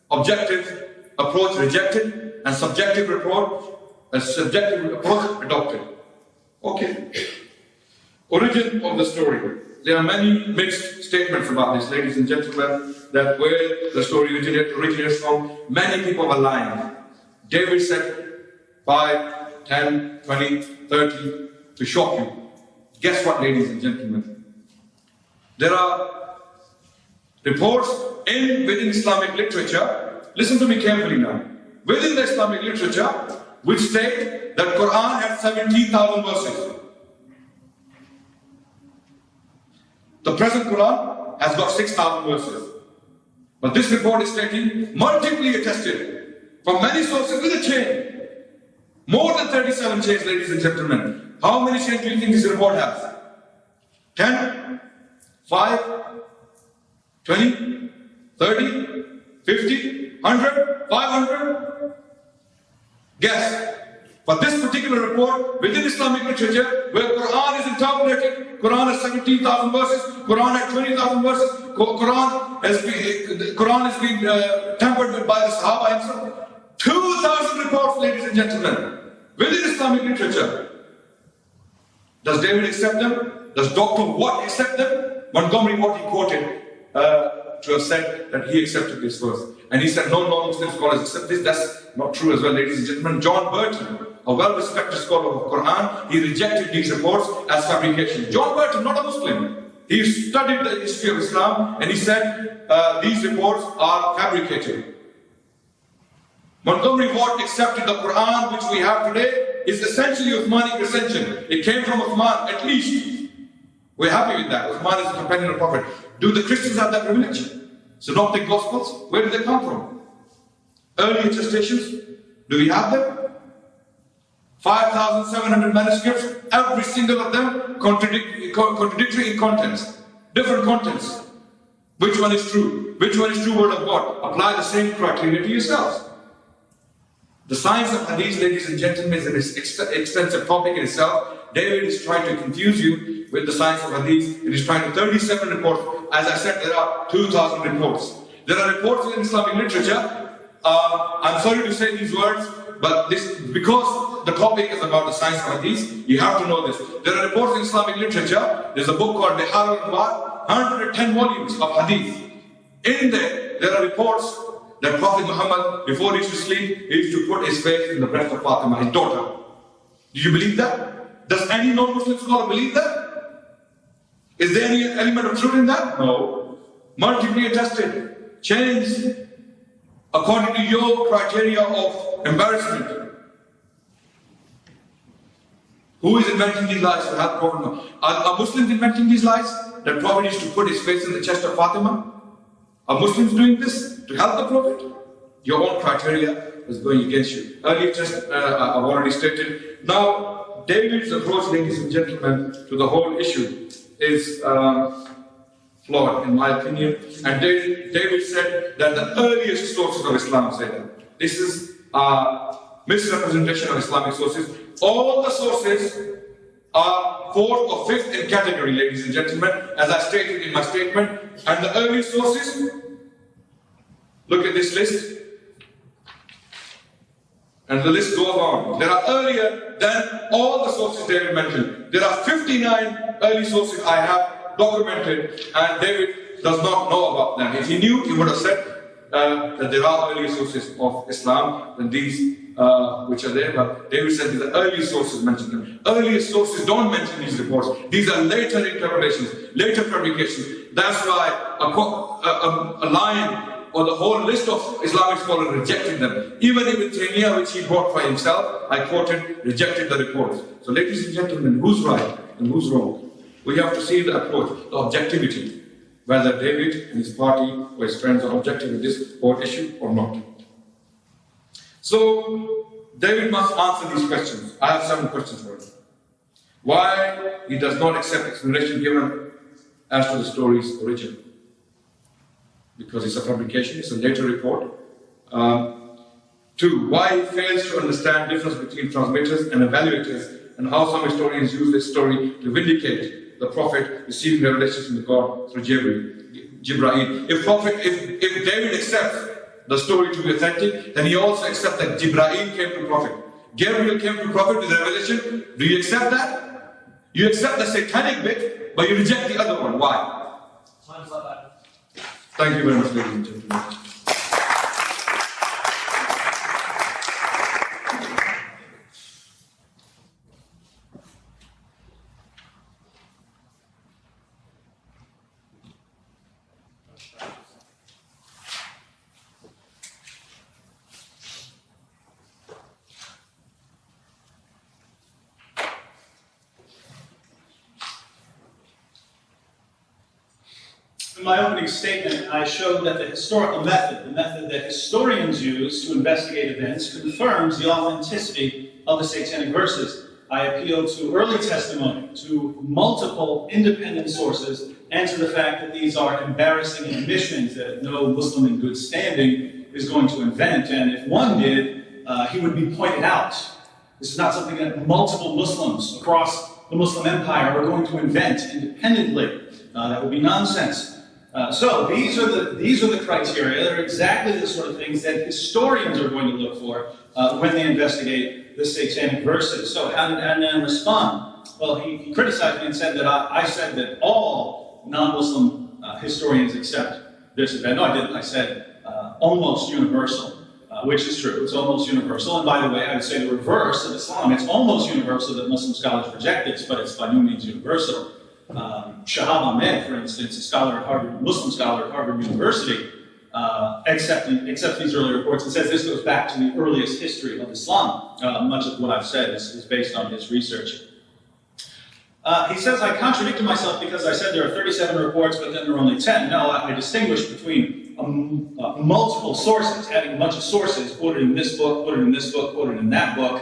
Objective approach rejected and subjective approach adopted. Okay. Origin of the story. There are many mixed statements about this, ladies and gentlemen, that where the story originates from. Many people are lying. David said 5, 10, 20, 30 to shock you. Guess what, ladies and gentlemen? There are reports within Islamic literature, listen to me carefully now, within the Islamic literature, which state that Quran has 17,000 verses. The present Quran has got 6,000 verses. But this report is stating, multiply attested from many sources with a chain. More than 37 chains, ladies and gentlemen. How many chains do you think this report has? 10? 5? 20? 30? 50? 100? 500? Guess. For this particular report, within Islamic literature, where Quran is interpreted, Quran has 17,000 verses, Quran has 20,000 verses, Quran has been tempered by the Sahaba himself. 2,000 reports, ladies and gentlemen, within Islamic literature. Does David accept them? Does Dr. Watt accept them? Montgomery Watt, he quoted to have said that he accepted this verse. And he said, no non-Muslim scholars accept this. That's not true as well, ladies and gentlemen. John Burton, a well-respected scholar of Quran, he rejected these reports as fabrication. John Burton, not a Muslim. He studied the history of Islam and he said these reports are fabricated. Montgomery Watt accepted the Quran which we have today is essentially Uthmanic recension. It came from Uthman, at least. We're happy with that. Uthman is a companion of the Prophet. Do the Christians have that privilege? Synoptic Gospels, where do they come from? Early attestations, do we have them? 5,700 manuscripts, every single of them contradictory in contents, different contents. Which one is true? Which one is true word of God? Apply the same criteria to yourselves. The science of hadith, ladies and gentlemen, is an extensive topic in itself. David is trying to confuse you with the science of hadith. It is trying to 37 reports. As I said, there are 2,000 reports. There are reports in Islamic literature. I'm sorry to say these words, but this because the topic is about the science of hadith, you have to know this. There are reports in Islamic literature. There's a book called Bihar al-Anwar, 110 volumes of hadith. In there are reports that Prophet Muhammad, before he used to sleep, he used to put his face in the breast of Fatima, his daughter. Do you believe that? Does any non-Muslim scholar believe that? Is there any element of truth in that? No. Multiply attested. Change according to your criteria of embarrassment. Who is inventing these lies to help Prophet Muhammad? Are Muslims inventing these lies? That Prophet used to put his face in the chest of Fatima? Are Muslims doing this to help the Prophet? Your own criteria is going against you. Earlier, I've already stated. Now, David's approach, ladies and gentlemen, to the whole issue is flawed, in my opinion. And David said that the earliest sources of Islam say that. This is a misrepresentation of Islamic sources. All the sources are fourth or fifth in category, ladies and gentlemen, as I stated in my statement. And the early sources, look at this list. And the list goes on. There are earlier than all the sources David mentioned. There are 59 early sources I have documented, and David does not know about them. If he knew, he would have said that there are earlier sources of Islam than these which are there, but David said the early sources mention them. Earlier sources don't mention these reports. These are later interpretations, later fabrications. That's why a line or the whole list of Islamic scholars rejected them. Even Ibn Taymiyyah, which he brought for himself, I quoted, rejected the reports. So ladies and gentlemen, who's right and who's wrong? We have to see the approach, the objectivity, whether David and his party or his friends are objective with this whole issue or not. So, David must answer these questions. I have 7 questions for him. Why he does not accept explanation given as to the story's origin? Because it's a fabrication, it's a later report. 2, why he fails to understand the difference between transmitters and evaluators, and how some historians use this story to vindicate the Prophet receiving revelations from the God through Jibreel. If David accepts the story to be authentic, then he also accepts that Jibreel came to Prophet. Gabriel came to Prophet with revelation. Do you accept that? You accept the satanic bit, but you reject the other one. Why? Thank you very much, ladies and gentlemen. In my opening statement, I showed that the historical method, the method that historians use to investigate events, confirms the authenticity of the Satanic verses. I appealed to early testimony, to multiple independent sources, and to the fact that these are embarrassing admissions that no Muslim in good standing is going to invent. And if one did, he would be pointed out. This is not something that multiple Muslims across the Muslim empire are going to invent independently. That would be nonsense. So these are the criteria. They're exactly the sort of things that historians are going to look for when they investigate the Satanic verses. So how did Adnan respond? Well, he criticized me and said that I said that all non-Muslim historians accept this event. No, I didn't. I said almost universal, which is true. It's almost universal. And by the way, I would say the reverse of Islam. It's almost universal that Muslim scholars reject this, but it's by no means universal. Shahab Ahmed, for instance, a scholar at Harvard, Muslim scholar at Harvard University, accepts these early reports and says this goes back to the earliest history of Islam. Much of what I've said is based on his research. He says I contradicted myself because I said there are 37 reports, but then there are only 10. No, I distinguished between multiple sources, having a bunch of sources quoted in this book, quoted in this book, quoted in that book,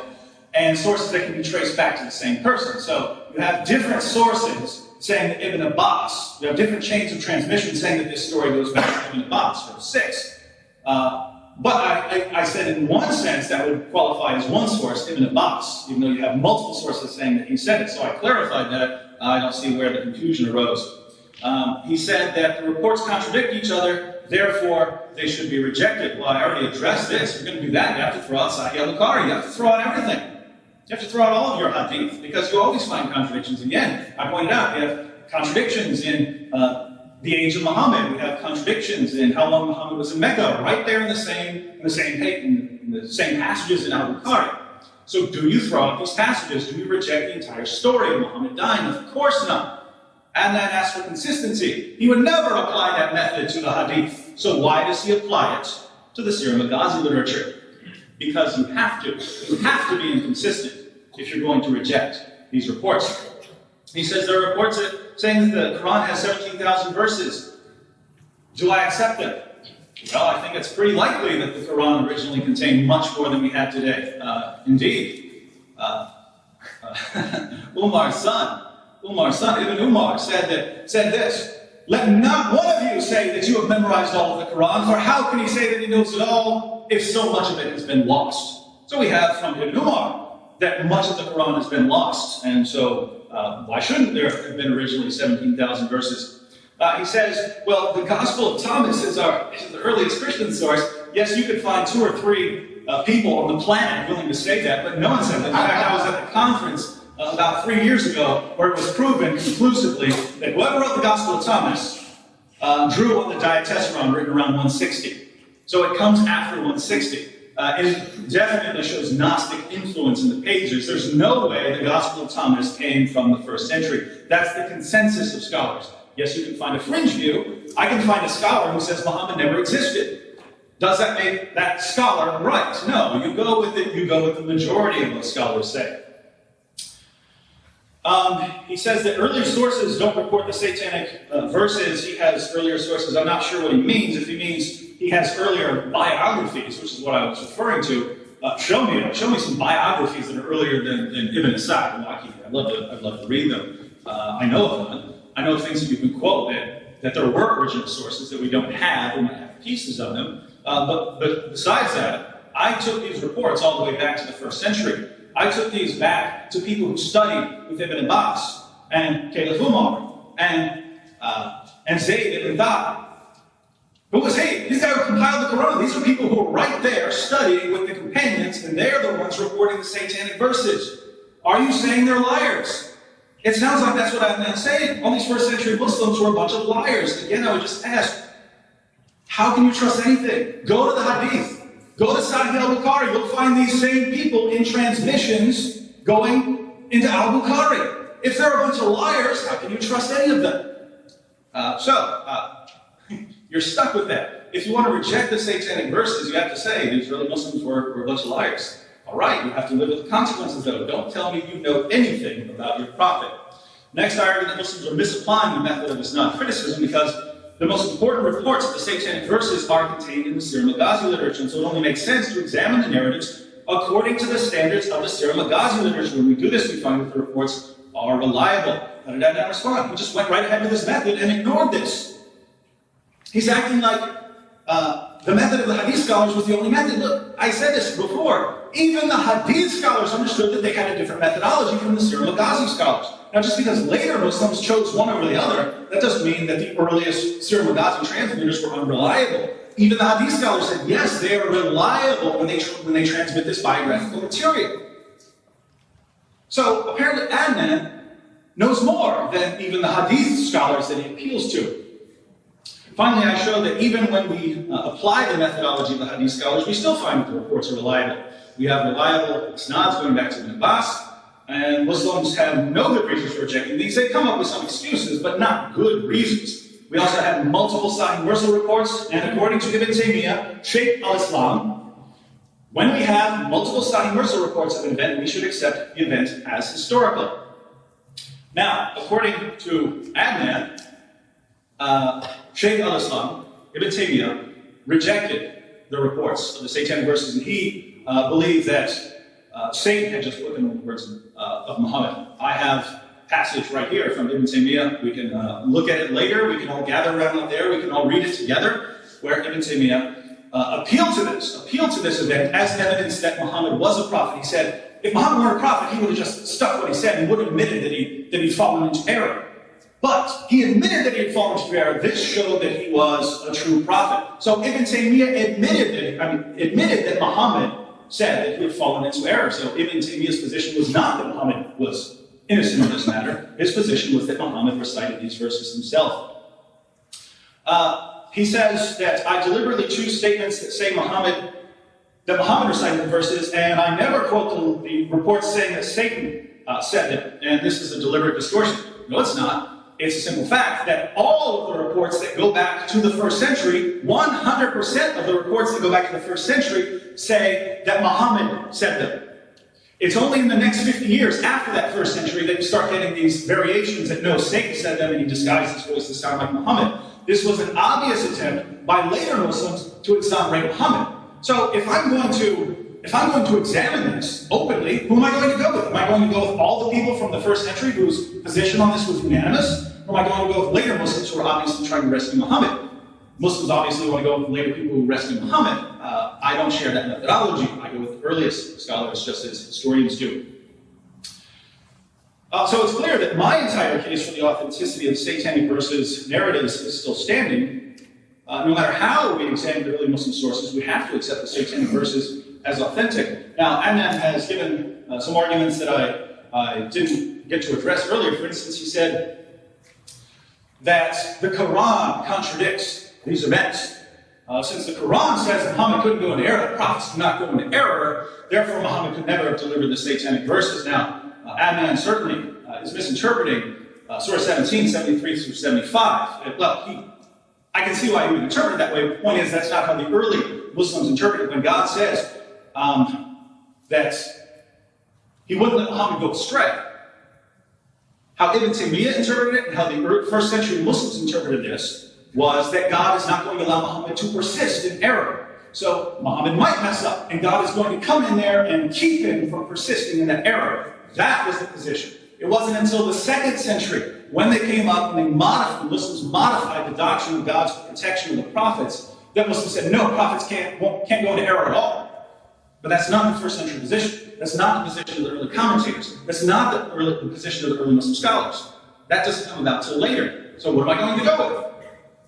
and sources that can be traced back to the same person. So you have different sources saying that Ibn Abbas, you have different chains of transmission saying that this story goes back to Ibn Abbas, there were 6. But I said in one sense that would qualify as one source, Ibn Abbas, even though you have multiple sources saying that he said it. So I clarified that. I don't see where the confusion arose. He said that the reports contradict each other, therefore they should be rejected. Well, I already addressed this. If you're going to do that, you have to throw out Sahih al-Bukhari. You have to throw out everything. You have to throw out all of your hadith, because you always find contradictions. Again, I pointed out, we have contradictions in the age of Muhammad. We have contradictions in how long Muhammad was in Mecca, right there in the same passages in al-Bukhari. So do you throw out these passages? Do you reject the entire story of Muhammad dying? Of course not. And that asks for consistency. He would never apply that method to the hadith. So why does he apply it to the Sirah Maghazi literature? Because you have to. You have to be inconsistent if you're going to reject these reports. He says there are reports saying that the Quran has 17,000 verses. Do I accept them? Well, I think it's pretty likely that the Quran originally contained much more than we have today. Indeed. Umar's son, Ibn Umar, said this: "Let not one of you say that you have memorized all of the Quran, for how can he say that he knows it all if so much of it has been lost?" So we have from Ibn Umar that much of the Quran has been lost, and so why shouldn't there have been originally 17,000 verses? He says, well, the Gospel of Thomas is the earliest Christian source. Yes, you could find 2 or 3 people on the planet willing to say that, but no one said that. In fact, I was at the conference about 3 years ago where it was proven conclusively that whoever wrote the Gospel of Thomas drew on the Diatessaron written around 160. So it comes after 160. And it definitely shows Gnostic influence in the pages. There's no way the Gospel of Thomas came from the 1st century. That's the consensus of scholars. Yes, you can find a fringe view. I can find a scholar who says Muhammad never existed. Does that make that scholar right? No, you go with it. You go with the majority of what scholars say. He says that earlier sources don't report the satanic verses. He has earlier sources. I'm not sure what he means. If he means he has earlier biographies, which is what I was referring to, show me some biographies that are earlier than Ibn Asad. I'd love to read them. I know of them. I know things that you can quote that there were original sources that we don't have. We might have pieces of them. But besides that, I took these reports all the way back to the 1st century. I took these back to people who studied with Ibn Abbas and Caliph Umar and Zayd ibn Thabit. Who was he? These guys who compiled the Quran. These are people who were right there studying with the companions, and they're the ones reporting the satanic verses. Are you saying they're liars? It sounds like that's what Adnan's saying. All these 1st century Muslims were a bunch of liars. Again, I would just ask, how can you trust anything? Go to the Hadith. Go to Sahih al-Bukhari. You'll find these same people in transmissions going into al-Bukhari. If they're a bunch of liars, how can you trust any of them? You're stuck with that. If you want to reject the satanic verses, you have to say these early Muslims were a bunch of liars. All right, you have to live with the consequences, though. Don't tell me you know anything about your prophet. Next, I argue that Muslims are misapplying the method of Isnad criticism because the most important reports of the satanic verses are contained in the Sir Maghazi literature, and so it only makes sense to examine the narratives according to the standards of the Sir Maghazi literature. When we do this, we find that the reports are reliable. How did Adnan respond? He just went right ahead with his method and ignored this. He's acting like the method of the Hadith scholars was the only method. Look, I said this before. Even the Hadith scholars understood that they had a different methodology from the Sir Maghazi scholars. Now, just because later Muslims chose one over the other, that doesn't mean that the earliest Sir Maghazi transmitters were unreliable. Even the Hadith scholars said, yes, they are reliable when they transmit this biographical material. So, apparently Adnan knows more than even the Hadith scholars that he appeals to. Finally, I show that even when we apply the methodology of the Hadith scholars, we still find that the reports are reliable. We have reliable isnads going back to Ibn Abbas, and Muslims have no good reasons for rejecting these. They come up with some excuses, but not good reasons. We also have multiple Sahih Mursal reports, and according to Ibn Taymiyyah, Shaykh al-Islam, when we have multiple Sahih Mursal reports of an event, we should accept the event as historical. Now, according to Adnan, Shaykh al-Islam, Ibn Taymiyyah, rejected the reports of the satanic verses, and he believed that Satan had just spoken the words of Muhammad. I have a passage right here from Ibn Taymiyyah. We can look at it later. We can all gather around up there. We can all read it together, where Ibn Taymiyyah appealed to this event as evidence that Muhammad was a prophet. He said, if Muhammad were a prophet, he would have just stuck what he said and would have admitted that he'd fallen into error. But he admitted that he had fallen into error. This showed that he was a true prophet. So Ibn Taymiyyah admitted that Muhammad said that he had fallen into error. So Ibn Taymiyyah's position was not that Muhammad was innocent of this matter. His position was that Muhammad recited these verses himself. He says that I deliberately choose statements that say Muhammad recited the verses, and I never quote the reports saying that Satan said them, and this is a deliberate distortion. No, it's not. It's a simple fact that all of the reports that go back to the 1st century, 100% of the reports that go back to the 1st century say that Muhammad said them. It's only in the next 50 years after that first century that you start getting these variations that no, Satan said them and he disguised his voice to sound like Muhammad. This was an obvious attempt by later Muslims to exonerate Muhammad. So if I'm going to examine this openly, who am I going to go with? Am I going to go with all the people from the first century whose position on this was unanimous? Or am I going to go with later Muslims who are obviously trying to rescue Muhammad? Muslims obviously want to go with later people who rescue Muhammad. I don't share that methodology. I go with the earliest scholars, just as historians do. So it's clear that my entire case for the authenticity of Satanic verses narratives is still standing. No matter how we examine early Muslim sources, we have to accept the Satanic verses as authentic. Now, Adnan has given some arguments that I didn't get to address earlier. For instance, he said that the Quran contradicts these events. Since the Quran says Muhammad couldn't go into error, the prophets could not go into error, therefore Muhammad could never have delivered the Satanic verses. Now, Adnan certainly is misinterpreting Surah 17, 73 through 75. Well, I can see why he would interpret it that way, but the point is that's not how the early Muslims interpret it. When God says that he wouldn't let Muhammad go astray, how Ibn Taymiyyah interpreted it and how the first century Muslims interpreted this was that God is not going to allow Muhammad to persist in error. So Muhammad might mess up, and God is going to come in there and keep him from persisting in that error. That was the position. It wasn't until the 2nd century when they came up and the Muslims modified the doctrine of God's protection of the prophets that Muslims said, no, prophets can't go into error at all. But that's not the first century position. That's not the position of the early commentators. That's not the position of the early Muslim scholars. That doesn't come about till later. So what am I going to go with?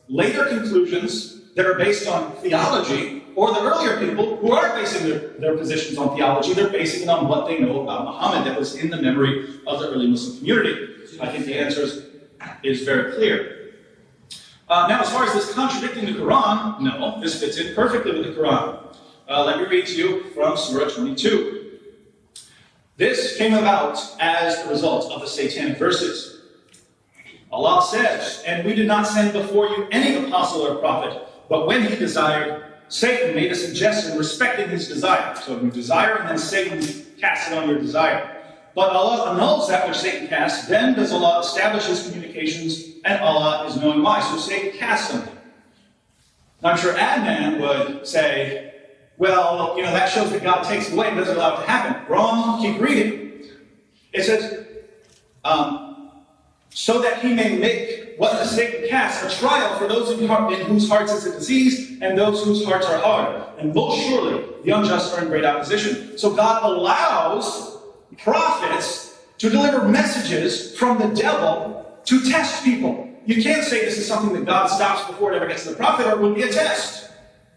Later conclusions that are based on theology, or the earlier people who aren't basing their positions on theology, they're basing it on what they know about Muhammad that was in the memory of the early Muslim community. I think the answer is very clear. Now, as far as this contradicting the Quran, no, this fits in perfectly with the Quran. Let me read to you from Surah 22. This came about as the result of the Satanic verses. Allah says, and we did not send before you any apostle or prophet, but when he desired, Satan made a suggestion respecting his desire. So you desire, and then Satan casts it on your desire. But Allah annuls that which Satan casts, then does Allah establish his communications, and Allah is knowing why. So Satan casts something. Now I'm sure Adnan would say, well, that shows that God takes it away and doesn't allow it to happen. Wrong, keep reading. It says, so that he may make what the Satan casts a trial for those in whose hearts is a disease and those whose hearts are hard. And most surely the unjust are in great opposition. So God allows prophets to deliver messages from the devil to test people. You can't say this is something that God stops before it ever gets to the prophet, or it would be a test.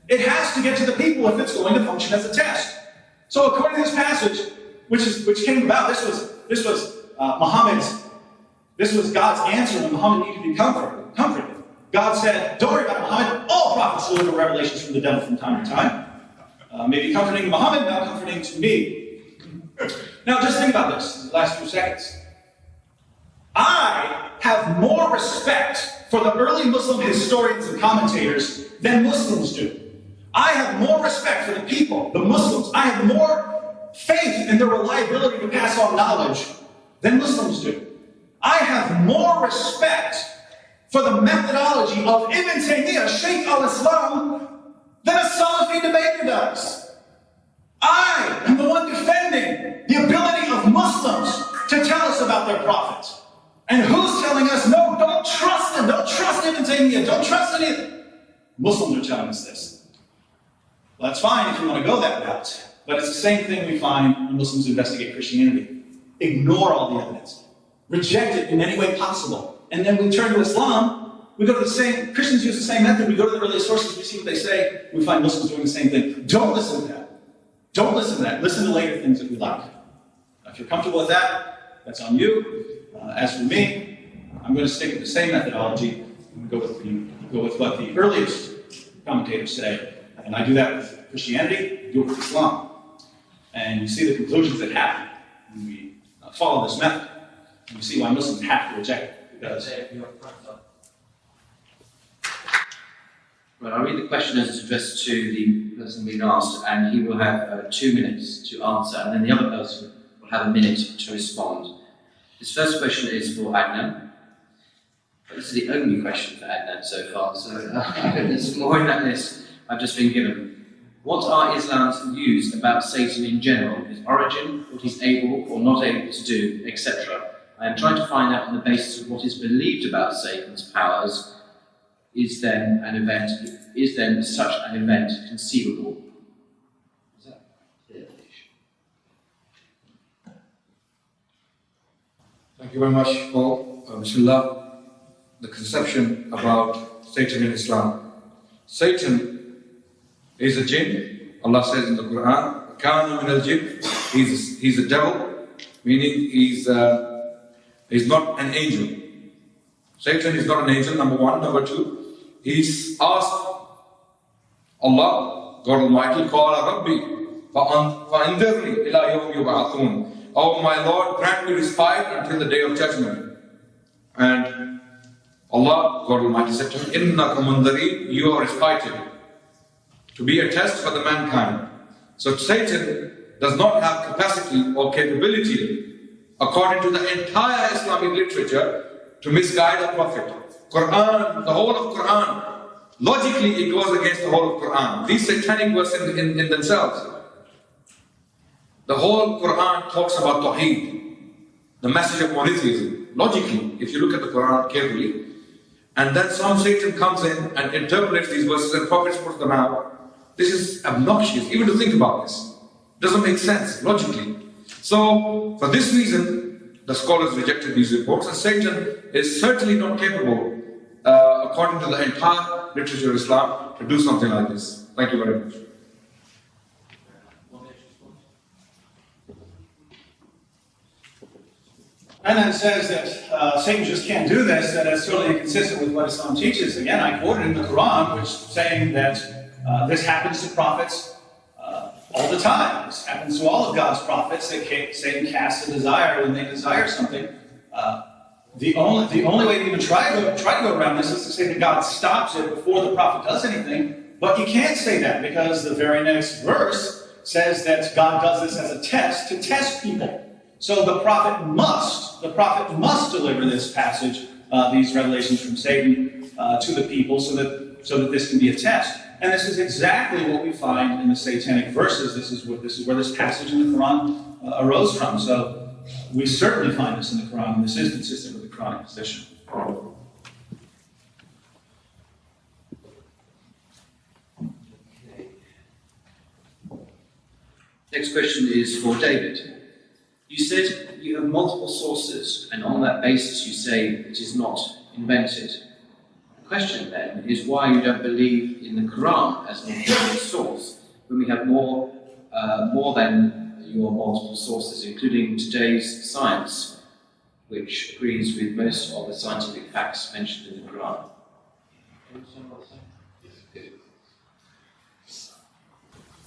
It has to get to the people if it's going to function as a test. So according to this passage, which came about, this was Muhammad's. This was God's answer when Muhammad needed to be comforted. God said, don't worry about Muhammad. All prophets deliver revelations from the devil from time to time. Maybe comforting to Muhammad, now comforting to me. Now just think about this in the last few seconds. I have more respect for the early Muslim historians and commentators than Muslims do. I have more respect for the people, the Muslims. I have more faith in their reliability to pass on knowledge than Muslims do. I have more respect for the methodology of Ibn Taymiyyah, Shaykh al-Islam, than a Salafi debater does. I am the one defending the ability of Muslims to tell us about their prophets. And who's telling us, no, don't trust them, don't trust Ibn Taymiyyah, don't trust any of them? Muslims are telling us this. Well, that's fine if you want to go that route, but it's the same thing we find when Muslims investigate Christianity. Ignore all the evidence. Reject it in any way possible. And then we turn to Islam, we go to the same, Christians use the same method, we go to the earliest sources, we see what they say, we find Muslims doing the same thing. Don't listen to that. Don't listen to that. Listen to later things that we like. If you're comfortable with that, that's on you. As for me, I'm going to stick with the same methodology. I'm going to go with what the earliest commentators say. And I do that with Christianity, I do it with Islam. And you see the conclusions that happen when we follow this method. And you see why Muslims have to reject it. Because Well, I'll read the question as it's addressed to the person being asked, and he will have 2 minutes to answer, and then the other person will have a minute to respond. This first question is for Adnan. This is the only question for Adnan so far, so there's more in that list I've just been given. What are Islam's views about Satan in general, his origin, what he's able or not able to do, etc.? I am trying to find out on the basis of what is believed about Satan's powers. Is then such an event conceivable? Is that clear? Thank you very much for Bismillah, the conception about Satan in Islam. Satan is a jinn. Allah says in the Quran, "Kana min al-jinn." He's a devil, meaning he's not an angel. Satan is not an angel, number one. Number two, he's asked Allah, God Almighty, "Qala Rabbi fa'anzirni ila yawm yub'athun." Oh my Lord, grant me respite until the day of judgment. And Allah, God Almighty, said to him, "Innaka munzareen," you are respited, to be a test for the mankind. So Satan does not have capacity or capability, according to the entire Islamic literature, to misguide a prophet. Quran, the whole of Quran, logically it goes against the whole of Quran. These satanic verses in themselves. The whole Quran talks about Tawheed, the message of monotheism. Logically, if you look at the Quran carefully, and then some Satan comes in and interprets these verses and prophets put them out. This is obnoxious, even to think about this. Doesn't make sense, logically. So, for this reason, the scholars rejected these reports, and Satan is certainly not capable, according to the entire literature of Islam, to do something like this. Thank you very much. Adnan says that Satan just can't do this, that it's totally inconsistent with what Islam teaches. Again, I quoted in the Quran, which is saying that this happens to prophets all the time. This happens to all of God's prophets. Satan casts a desire when they desire something. The only way to even try to go around this is to say that God stops it before the prophet does anything. But you can't say that, because the very next verse says that God does this as a test to test people. So the prophet must deliver this passage, these revelations from Satan, to the people, so that this can be a test. And this is exactly what we find in the Satanic verses. This is where this passage in the Quran arose from. So we certainly find this in the Quran, and this is consistent with the Quranic position. Next question is for David. You said you have multiple sources, and on that basis you say it is not invented. The question then is why you don't believe in the Quran as an authentic source, when we have more than your multiple sources, including today's science, which agrees with most of the scientific facts mentioned in the Quran.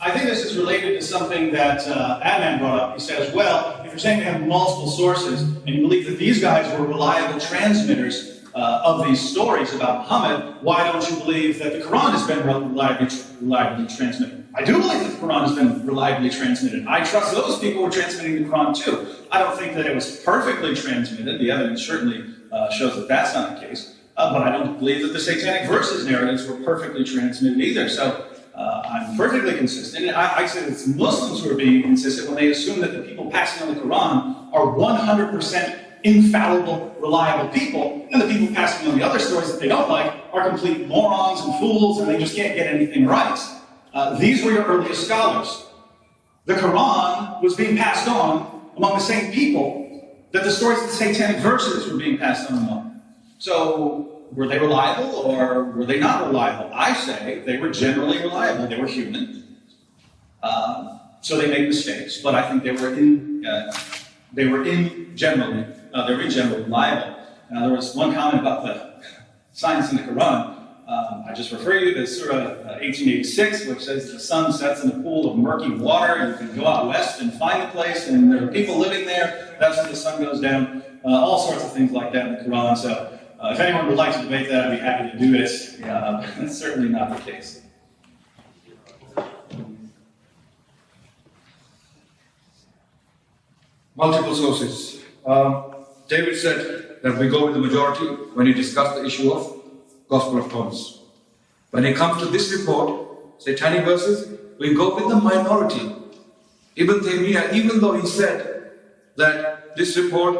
I think this is related to something that Adnan brought up. He says, well, if you're saying you have multiple sources, and you believe that these guys were reliable transmitters of these stories about Muhammad, why don't you believe that the Quran has been reliably transmitted? I do believe that the Quran has been reliably transmitted. I trust those people who are transmitting the Quran too. I don't think that it was perfectly transmitted. The evidence certainly shows that that's not the case. But I don't believe that the Satanic verses narratives were perfectly transmitted either. So I'm perfectly consistent. And I say it's Muslims who are being inconsistent when they assume that the people passing on the Quran are 100% infallible, reliable people, and the people passing on the other stories that they don't like are complete morons and fools, and they just can't get anything right. These were your earliest scholars. The Quran was being passed on among the same people that the stories of the Satanic verses were being passed on among. So, were they reliable or were they not reliable? I say they were generally reliable. They were human. So they make mistakes, but I think they were in general reliable. Now, there was one comment about the science in the Quran. I just refer you to Surah 1886, which says the sun sets in a pool of murky water. You can go out west and find the place, and there are people living there. That's when the sun goes down. All sorts of things like that in the Quran. So if anyone would like to debate that, I'd be happy to do it. That's certainly not the case. multiple sources. David said that we go with the majority when he discussed the issue of Gospel of Thomas. When it comes to this report, Satanic verses, we go with the minority. Ibn Taymiyyah, even though he said that this report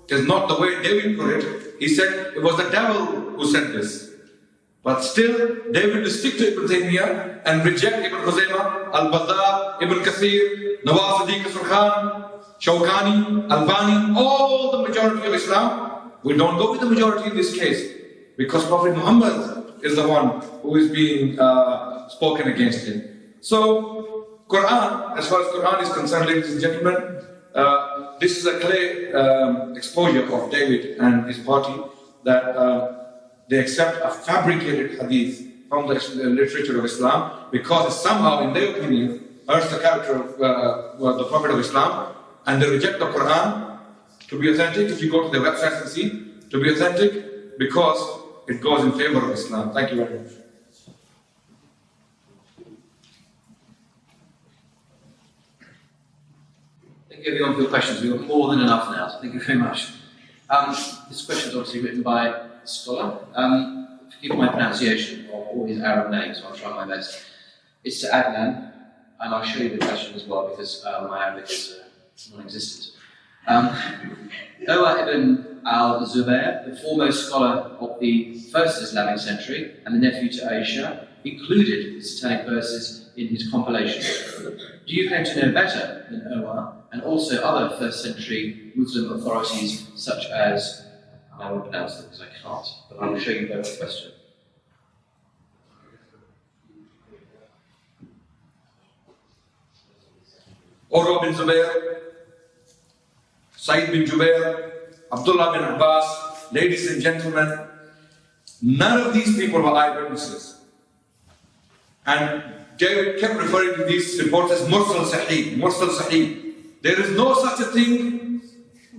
is not the way David put it, he said it was the devil who said this. But still, David will stick to Ibn Taymiyyah and reject Ibn Khuzaymah, Al-Bazzar, Ibn Kathir, Nawaz Sadiq Khan, Shawkani, Albani, all the majority of Islam. We don't go with the majority in this case because Prophet Muhammad is the one who is being spoken against him. So, Quran, as far as Quran is concerned, ladies and gentlemen, this is a clear exposure of David and his party that they accept a fabricated hadith from the literature of Islam because it somehow, in their opinion, hurts the character of the Prophet of Islam, and they reject the Quran to be authentic. If you go to their websites and see, to be authentic because it goes in favor of Islam. Thank you very much. Thank you everyone for your questions. We've got more than enough now, so thank you very much. This question is obviously written by a scholar. Forgive my pronunciation of all his Arab names, so I'll try my best. It's to Adnan, and I'll show you the question as well because my Arabic is non-existent. Noah ibn al-Zubayr, the foremost scholar of the first Islamic century and the nephew to Aisha, included the Satanic verses in his compilation. Do you claim to know better than Noah and also other first century Muslim authorities such as, I won't pronounce them because I can't, but I will show you both the question. Urwa bin Zubayr, Sayyid bin Jubair, Abdullah bin Abbas, ladies and gentlemen, none of these people were eyewitnesses. And David kept referring to these reports as Mursal Sahih, Mursal Sahih. There is no such a thing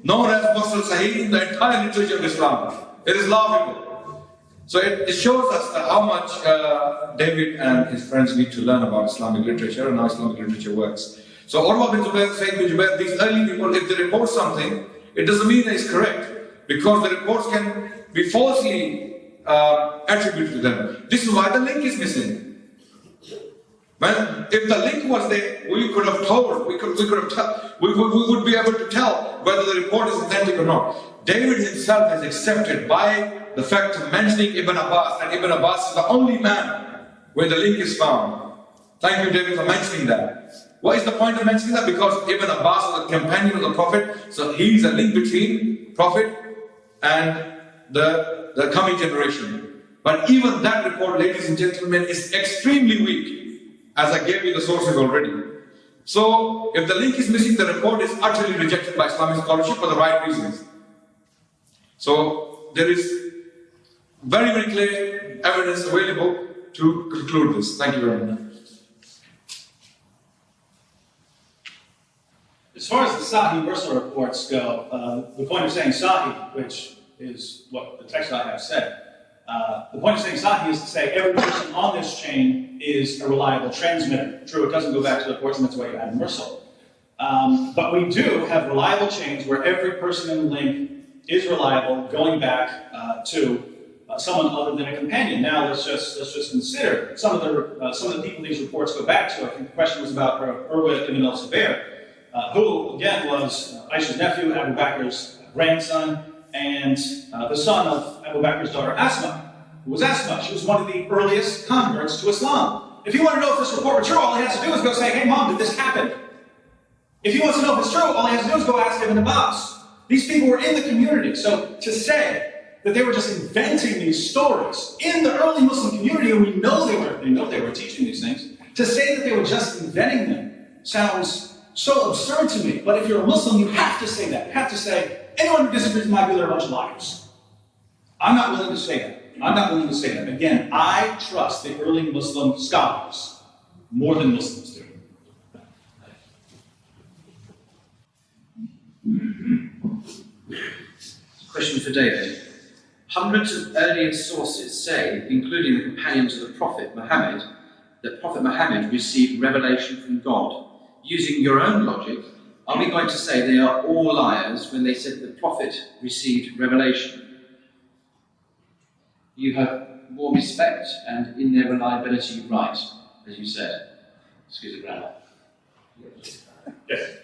known as Mursal Sahih in the entire literature of Islam. It is laughable. So it shows us how much David and his friends need to learn about Islamic literature and how Islamic literature works. So Urwa bin Zubayr, Sayyid bin Jubair, these early people, if they report something, it doesn't mean that it's correct, because the reports can be falsely attributed to them. This is why the link is missing. Well, if the link was there, we could have told, we would be able to tell whether the report is authentic or not. David himself has accepted by the fact of mentioning Ibn Abbas, and Ibn Abbas is the only man where the link is found. Thank you, David, for mentioning that. What is the point of mentioning that? Because Ibn Abbas was a companion of the Prophet, so he's a link between Prophet and the coming generation. But even that report, ladies and gentlemen, is extremely weak, as I gave you the sources already. So, if the link is missing, the report is utterly rejected by Islamic scholarship for the right reasons. So, there is very, very clear evidence available to conclude this. Thank you very much. As far as the Sahih Mursal reports go, the point of saying Sahih, which is what the text I have said, the point of saying Sahih is to say every person on this chain is a reliable transmitter. True, it doesn't go back to the reports, and that's why you add Mursal. But we do have reliable chains where every person in the link is reliable, going back to someone other than a companion. Now let's just consider some of the people these reports go back to. I think the question was about Urwa ibn al-Zubayr, who again was Aisha's nephew, Abu Bakr's grandson, and the son of Abu Bakr's daughter Asma. Who was Asma? She was one of the earliest converts to Islam. If you want to know if this report was true, all he has to do is go say, "Hey mom, did this happen?" If he wants to know if it's true, all he has to do is go ask Ibn Abbas. These people were in the community, so to say that they were just inventing these stories in the early Muslim community, and we know they were teaching these things, to say that they were just inventing them sounds so absurd to me. But if you're a Muslim, you have to say that. You have to say, anyone who disagrees with my view, they're a bunch of liars. I'm not willing to say that. I'm not willing to say that. Again, I trust the early Muslim scholars more than Muslims do. Question for David. Hundreds of earlier sources say, including the companions of the Prophet Muhammad, that Prophet Muhammad received revelation from God. Using your own logic, are we going to say they are all liars when they said the prophet received revelation? You have more respect and in their reliability you write, as you said. Excuse the grammar. Yes.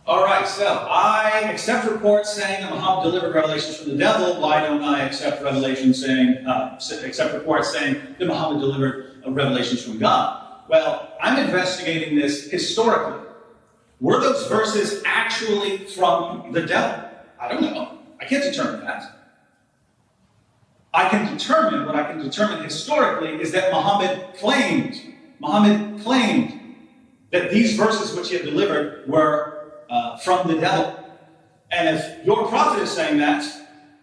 All right, so I accept reports saying that Muhammad delivered revelations from the devil. Why don't I accept reports saying that Muhammad delivered revelations from God? Well, I'm investigating this historically. Were those verses actually from the devil? I don't know. I can't determine that. What I can determine historically is that Muhammad claimed that these verses which he had delivered were from the devil. And if your prophet is saying that,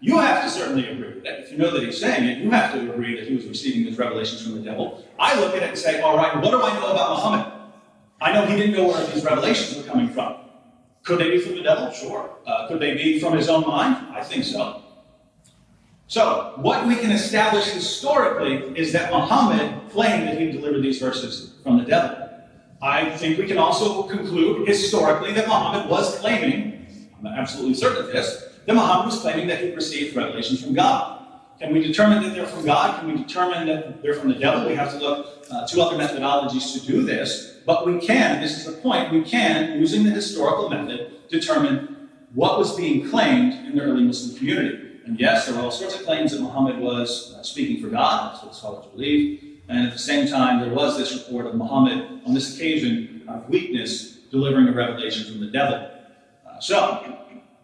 you have to certainly agree with that. If you know that he's saying it, you have to agree that he was receiving these revelations from the devil. I look at it and say, all right, what do I know about Muhammad? I know he didn't know where these revelations were coming from. Could they be from the devil? Sure. Could they be from his own mind? I think so. So, what we can establish historically is that Muhammad claimed that he delivered these verses from the devil. I think we can also conclude historically that Muhammad was claiming, I'm absolutely certain of this, that Muhammad was claiming that he received revelations from God. Can we determine that they're from God? Can we determine that they're from the devil? We have to look to other methodologies to do this. But we can, this is the point, we can, using the historical method, determine what was being claimed in the early Muslim community. And yes, there were all sorts of claims that Muhammad was speaking for God, that's what scholars believe. And at the same time, there was this report of Muhammad, on this occasion, of weakness, delivering a revelation from the devil. So,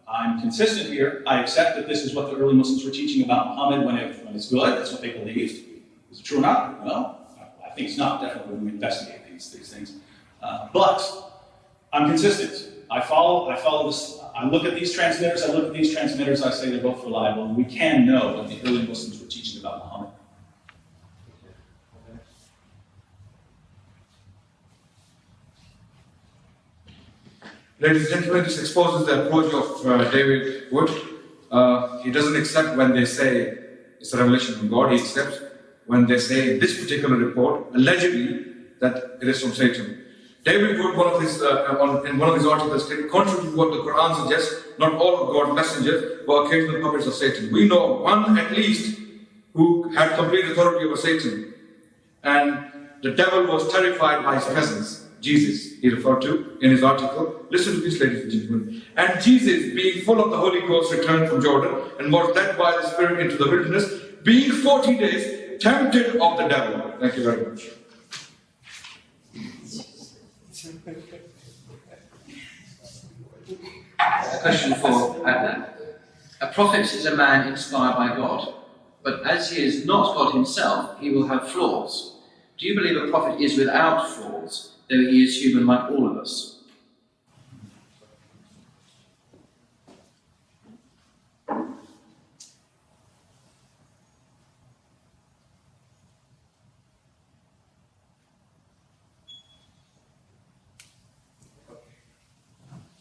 I'm consistent here. I accept that this is what the early Muslims were teaching about Muhammad when it's good. That's what they believed. Is it true or not? Well, I think it's not, definitely, when we investigate these things. But I'm consistent. I follow this. I look at these transmitters, I say they're both reliable, and we can know what the early Muslims were teaching about Muhammad. Ladies and gentlemen, this exposes the approach of David Wood. He doesn't accept when they say it's a revelation from God. He accepts when they say this particular report, allegedly, that it is from Satan. David Wood, in one of his articles, stated, contrary to what the Quran suggests, not all of God's messengers were occasional puppets of Satan. We know one at least who had complete authority over Satan. And the devil was terrified by his presence. Jesus, he referred to in his article. Listen to this, ladies and gentlemen. And Jesus, being full of the Holy Ghost, returned from Jordan and was led by the Spirit into the wilderness, being 40 days tempted of the devil. Thank you very much. A question for Adnan. A prophet is a man inspired by God, but as he is not God himself, he will have flaws. Do you believe a prophet is without flaws, though he is human like all of us?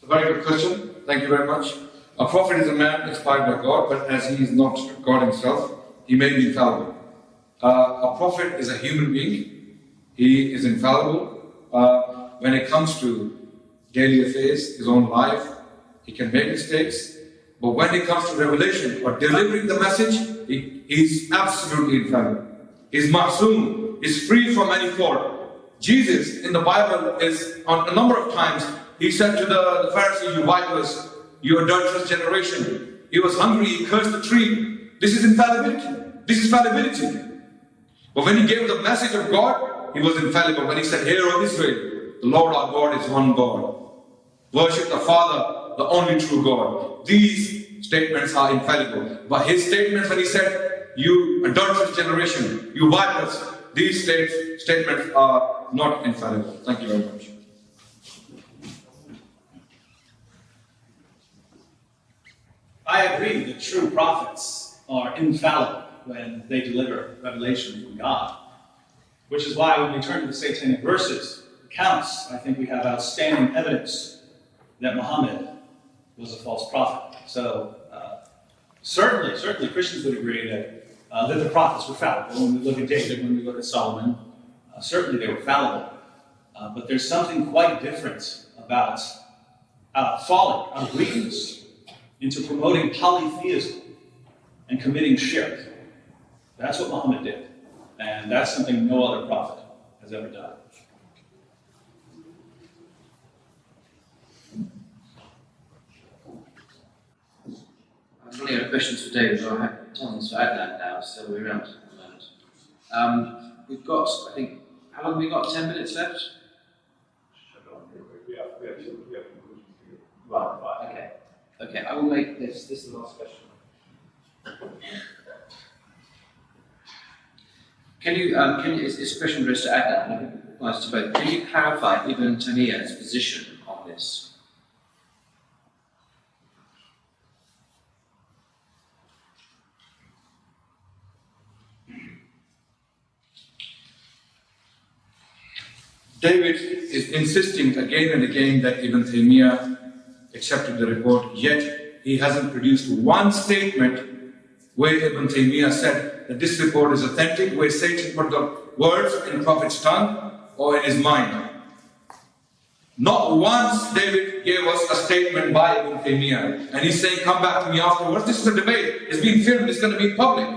A very good question. Thank you very much. A prophet is a man inspired by God, but as he is not God himself, he may be infallible. A prophet is a human being. He is infallible. When it comes to daily affairs, his own life, he can make mistakes. But when it comes to revelation or delivering the message, he's absolutely infallible. He's ma'soom. He's free from any fault. Jesus in the Bible is, on a number of times, he said to the Pharisees, you vipers, you adulterous generation. He was hungry, he cursed the tree. This is infallibility. This is fallibility. But when he gave the message of God, he was infallible. When he said, Hear, O Israel, the Lord our God is one God. Worship the Father, the only true God. These statements are infallible. But his statements when he said, you adulterous generation, you vipers, these statements are not infallible. Thank you very much. I agree that true prophets are infallible when they deliver revelation from God. Which is why when we turn to the Satanic verses, accounts, I think we have outstanding evidence that Muhammad was a false prophet. So certainly Christians would agree that the prophets were fallible. When we look at David, when we look at Solomon, certainly they were fallible. But there's something quite different about falling out of weakness into promoting polytheism and committing shirk. That's what Muhammad did. And that's something no other prophet has ever done. I'm running out of questions for David, so I have tons for Adnan now, so we're around at the moment. We've got, I think, how long have we got? 10 minutes left? Right, okay. Okay, I will make this is the last question. It's a question addressed to Adnan, I think it applies to both. Can you clarify Ibn Taymiyyah's position on this? David is insisting again and again that Ibn Taymiyyah accepted the report, yet he hasn't produced one statement where Ibn Taymiyyah said that this report is authentic, where Satan put the words in Prophet's tongue or in his mind. Not once David gave us a statement by Ibn Taymiyyah, and he's saying, come back to me afterwards. This is a debate, it's being filmed, it's going to be in public.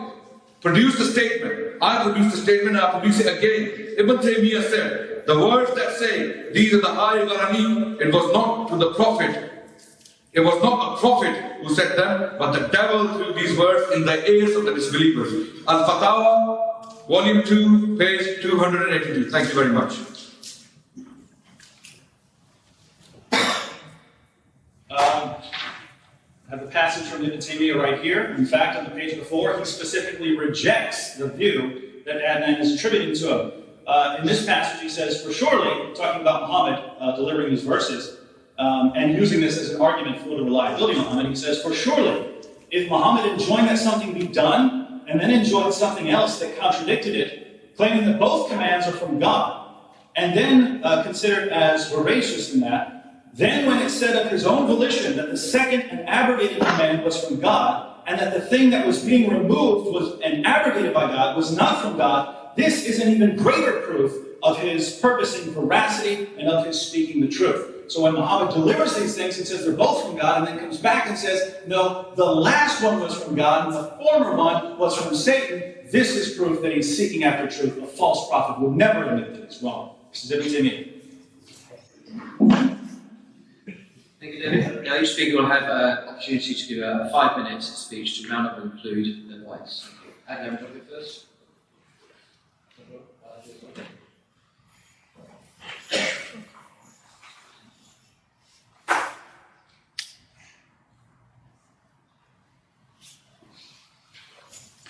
Produce the statement. I produced the statement, I produce it again. Ibn Taymiyyah said, the words that say, these are the high Gharani, it was not to the Prophet. It was not a prophet who said them, but the devil threw these words in the ears of the disbelievers. Al-Fatawa, Volume 2, page 282. Thank you very much. I have the passage from Ibn Taymiyyah right here. In fact, on the page before, he specifically rejects the view that Adnan is attributing to him. In this passage, he says, for surely, talking about Muhammad delivering these verses, and using this as an argument for the reliability of Muhammad, he says, for surely, if Muhammad enjoined that something be done, and then enjoined something else that contradicted it, claiming that both commands are from God, and then considered as veracious in that, then when it said of his own volition that the second and abrogated command was from God, and that the thing that was being removed was and abrogated by God was not from God, this is an even greater proof of his purposing veracity and of his speaking the truth. So when Muhammad delivers these things, he says they're both from God, and then comes back and says, no, the last one was from God, and the former one was from Satan. This is proof that he's seeking after truth. A false prophet will never admit that he's wrong. This is Ibn Taymiyyah. Thank you, David. Now each speaker will have an opportunity to give a 5-minute speech to round up and conclude the points. Adnan, would you go first?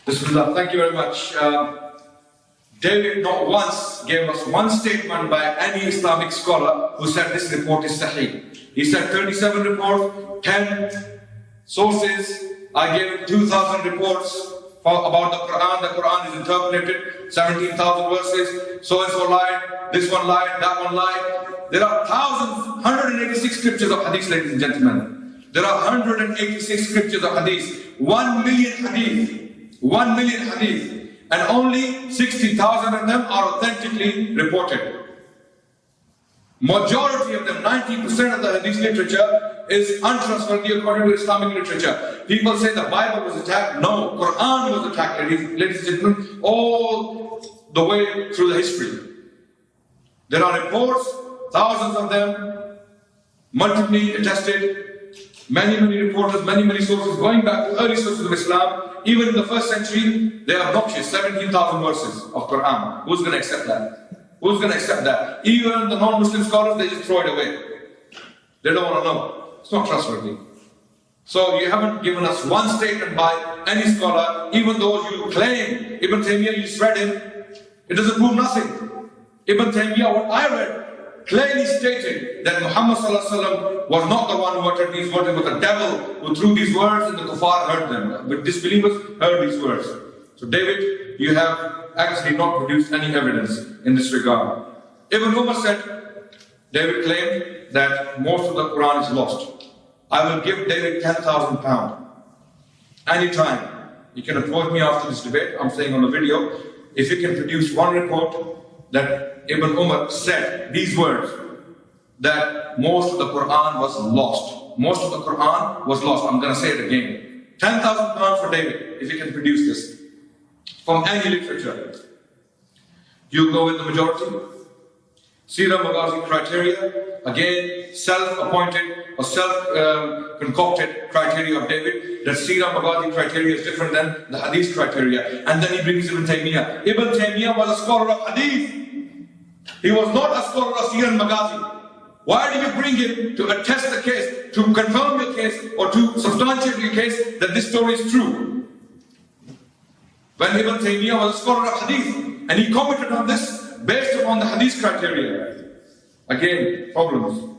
Bismillah, thank you very much. David not once gave us one statement by any Islamic scholar who said this report is sahih. He said 37 reports, 10 sources. I gave him 2,000 reports about the Quran. The Quran is interpreted, 17,000 verses. So and so lied, this one lied, that one lied. There are thousands, 186 scriptures of hadith, ladies and gentlemen. There are 186 scriptures of hadith, 1 million hadith, 1 million hadith. And only 60,000 of them are authentically reported. Majority of them, 90% of the hadith literature is untrustworthy according to Islamic literature. People say the Bible was attacked. No, Quran was attacked, ladies and gentlemen, all the way through the history. There are reports, thousands of them, multiply attested, many reporters, many sources, going back to early sources of Islam. Even in the first century, they are obnoxious, 17,000 verses of Quran. Who's going to accept that? Who's going to accept that? Even the non-Muslim scholars, they just throw it away. They don't want to know. It's not trustworthy. So you haven't given us one statement by any scholar, even though you claim Ibn Taymiyyah, you just read him. It doesn't prove nothing. Ibn Taymiyyah, what I read, clearly stated that Muhammad was not the one who uttered these words, it was the devil who threw these words and the kuffar heard them. But disbelievers heard these words. So David, you have actually not produced any evidence in this regard. Ibn Umar said, David claimed that most of the Quran is lost. I will give David £10,000. Anytime. You can approach me after this debate, I'm saying on the video, if you can produce one report that Ibn Umar said these words, that most of the Quran was lost. Most of the Quran was lost. I'm going to say it again. 10,000 pounds for David, if he can produce this from any literature. You go with the majority. Sira Maghazi criteria, again, self-appointed or self-concocted criteria of David. The Sira Maghazi criteria is different than the Hadith criteria. And then he brings Ibn Taymiyyah. Ibn Taymiyyah was a scholar of Hadith. He was not a scholar of Sira and Maghazi. Why did you bring him to attest the case, to confirm the case, or to substantiate the case that this story is true? When Ibn Taymiyyah was a scholar of Hadith, and he commented on this based upon the Hadith criteria. Again, problems.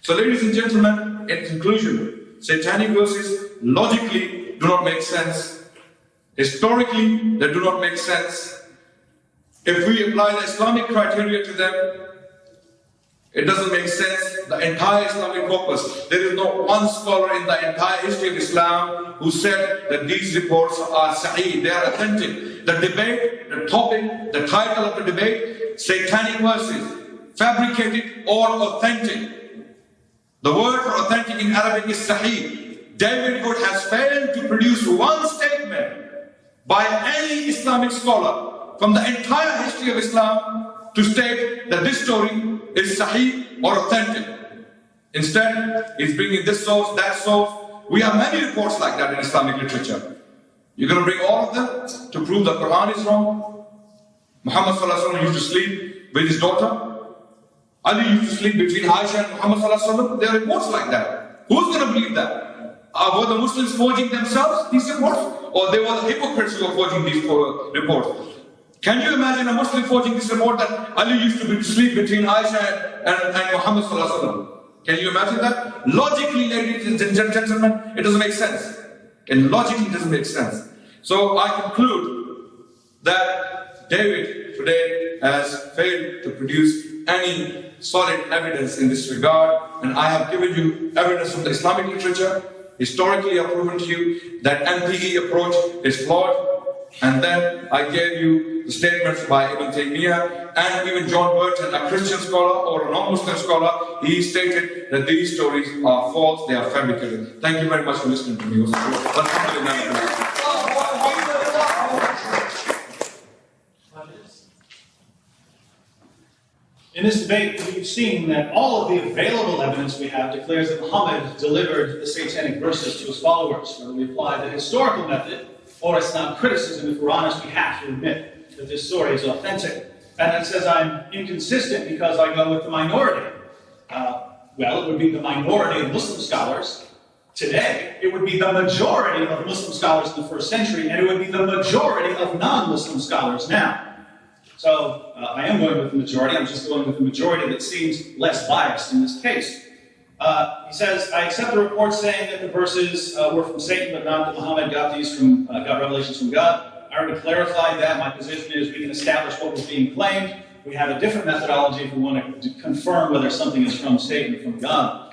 So ladies and gentlemen, in conclusion, Satanic verses logically do not make sense. Historically, they do not make sense. If we apply the Islamic criteria to them, it doesn't make sense. The entire Islamic corpus, there is not one scholar in the entire history of Islam who said that these reports are sahih, they are authentic. The debate, the topic, the title of the debate, Satanic verses, fabricated or authentic. The word for authentic in Arabic is sahih. David Wood has failed to produce one statement by any Islamic scholar from the entire history of Islam to state that this story is sahih or authentic. Instead, he's bringing this source, that source. We have many reports like that in Islamic literature. You're going to bring all of them to prove the Quran is wrong? Muhammad sallallahu alaihi wasallam used to sleep with his daughter. Ali used to sleep between Aisha and Muhammad sallallahu alaihi wasallam. There are reports like that. Who's going to believe that? Were the Muslims forging themselves these reports? Or they were the hypocrites who were forging these reports? Can you imagine a Muslim forging this report that Ali used to sleep between Aisha and Muhammad sallallahu alaihi wasallam? Can you imagine that? Logically, ladies and gentlemen, it doesn't make sense. And logically, it doesn't make sense. So I conclude that David today has failed to produce any solid evidence in this regard, and I have given you evidence from the Islamic literature. Historically, I've proven to you that MPE approach is flawed. And then I gave you the statements by Ibn Taymiyyah and even John Burton, a Christian scholar or a non-Muslim scholar. He stated that these stories are false, they are fabricated. Thank you very much for listening to me. In this debate, we've seen that all of the available evidence we have declares that Muhammad delivered the Satanic verses to his followers. Whether we apply the historical method or Islam criticism, if we're honest, we have to admit that this story is authentic. And it says I'm inconsistent because I go with the minority. Well, it would be the minority of Muslim scholars. Today, it would be the majority of Muslim scholars in the first century, and it would be the majority of non-Muslim scholars now. So, I am going with the majority. I'm just going with the majority that seems less biased in this case. He says, I accept the report saying that the verses were from Satan, but not that Muhammad got revelations from God. I already clarified that. My position is we can establish what was being claimed. We have a different methodology if we want to confirm whether something is from Satan or from God.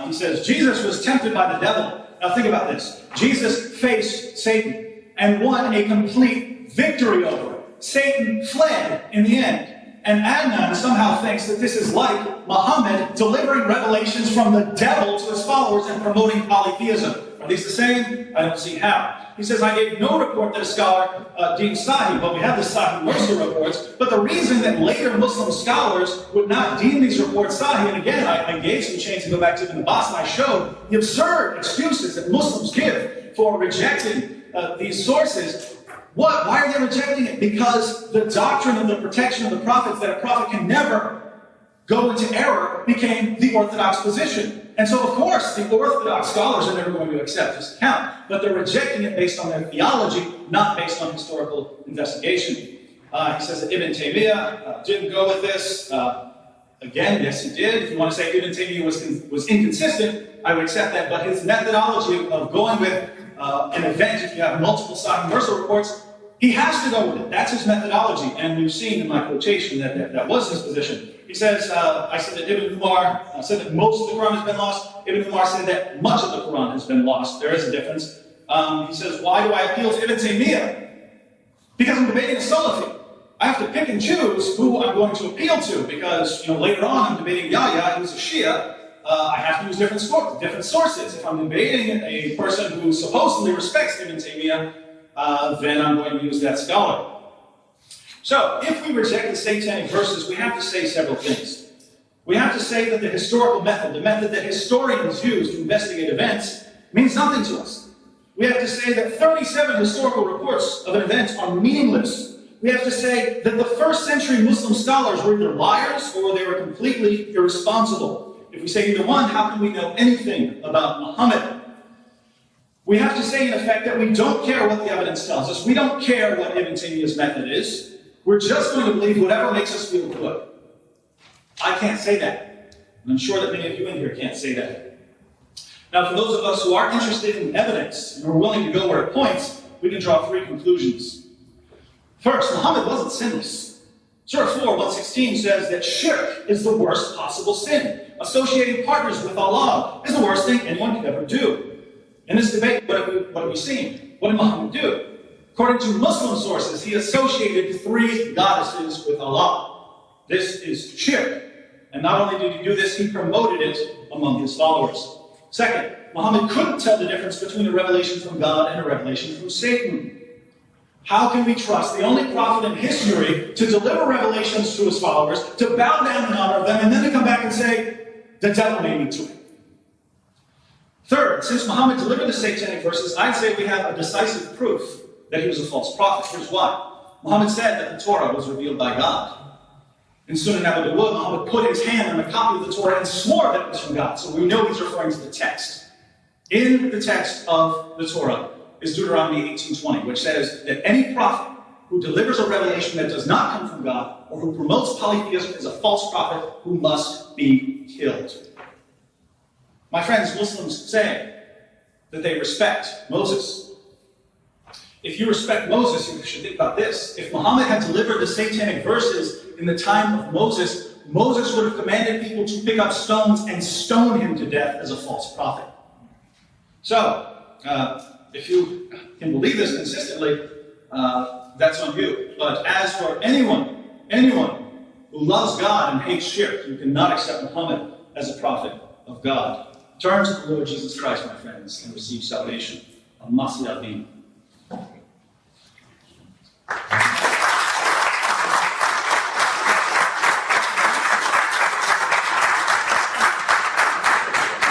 He says, Jesus was tempted by the devil. Now think about this. Jesus faced Satan and won a complete victory over it. Satan fled in the end. And Adnan somehow thinks that this is like Muhammad delivering revelations from the devil to his followers and promoting polytheism. Are these the same? I don't see how. He says, I gave no report that a scholar deemed Sahih. Well, we have the Sahih Mursal reports, but the reason that later Muslim scholars would not deem these reports Sahih, and again, I gave some chains to go back to Ibn Abbas, and I showed the absurd excuses that Muslims give for rejecting these sources. What? Why are they rejecting it? Because the doctrine of the protection of the prophets, that a prophet can never go into error, became the orthodox position. And so, of course, the orthodox scholars are never going to accept this account, but they're rejecting it based on their theology, not based on historical investigation. He says that Ibn Taymiyyah didn't go with this. Again, yes, he did. If you want to say Ibn Taymiyyah was inconsistent, I would accept that, but his methodology of going with an event, if you have multiple Sahih Mursal reports, he has to go with it. That's his methodology, and we've seen in my quotation that was his position. He says, I said that Ibn Umar said that most of the Quran has been lost. Ibn Umar said that much of the Quran has been lost. There is a difference. He says, why do I appeal to Ibn Taymiyyah? Because I'm debating a Salafi. I have to pick and choose who I'm going to appeal to because, later on I'm debating Yahya, who's a Shia. I have to use different sources. If I'm debating a person who supposedly respects Ibn Taymiyyah, then I'm going to use that scholar. So, if we reject the Satanic verses, we have to say several things. We have to say that the historical method, the method that historians use to investigate events, means nothing to us. We have to say that 37 historical reports of an event are meaningless. We have to say that the first century Muslim scholars were either liars or they were completely irresponsible. If we say either one, how can we know anything about Muhammad? We have to say, in effect, that we don't care what the evidence tells us. We don't care what Ibn Taymiyyah's method is. We're just going to believe whatever makes us feel good. I can't say that. And I'm sure that many of you in here can't say that. Now, for those of us who are interested in evidence and are willing to go where it points, we can draw three conclusions. First, Muhammad wasn't sinless. Surah 4, 116 says that shirk is the worst possible sin. Associating partners with Allah is the worst thing anyone could ever do. In this debate, what have we seen? What did Muhammad do? According to Muslim sources, he associated 3 goddesses with Allah. This is shirk. And not only did he do this, he promoted it among his followers. Second, Muhammad couldn't tell the difference between a revelation from God and a revelation from Satan. How can we trust the only prophet in history to deliver revelations to his followers, to bow down and honor them, and then to come back and say, the devil made me to it? Third, since Muhammad delivered the Satanic verses, I'd say we have a decisive proof that he was a false prophet. Here's why. Muhammad said that the Torah was revealed by God. In Sunan Abu Dawud, Muhammad put his hand on a copy of the Torah and swore that it was from God. So we know he's referring to the text. In the text of the Torah is Deuteronomy 18:20, which says that any prophet who delivers a revelation that does not come from God or who promotes polytheism is a false prophet who must be killed. My friends, Muslims say that they respect Moses. If you respect Moses, you should think about this. If Muhammad had delivered the Satanic verses in the time of Moses, Moses would have commanded people to pick up stones and stone him to death as a false prophet. So, if you can believe this consistently, that's on you. But as for anyone who loves God and hates shirk, you cannot accept Muhammad as a prophet of God. Turn to the Lord Jesus Christ, my friends, and receive salvation. Al-Masih al-Din.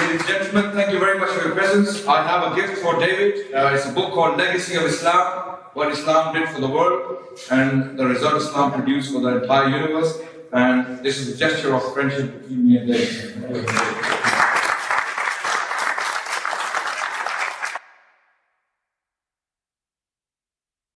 Ladies and gentlemen, thank you very much for your presence. I have a gift for David. It's a book called Legacy of Islam, what Islam did for the world and the result Islam produced for the entire universe. And this is a gesture of friendship between me and David.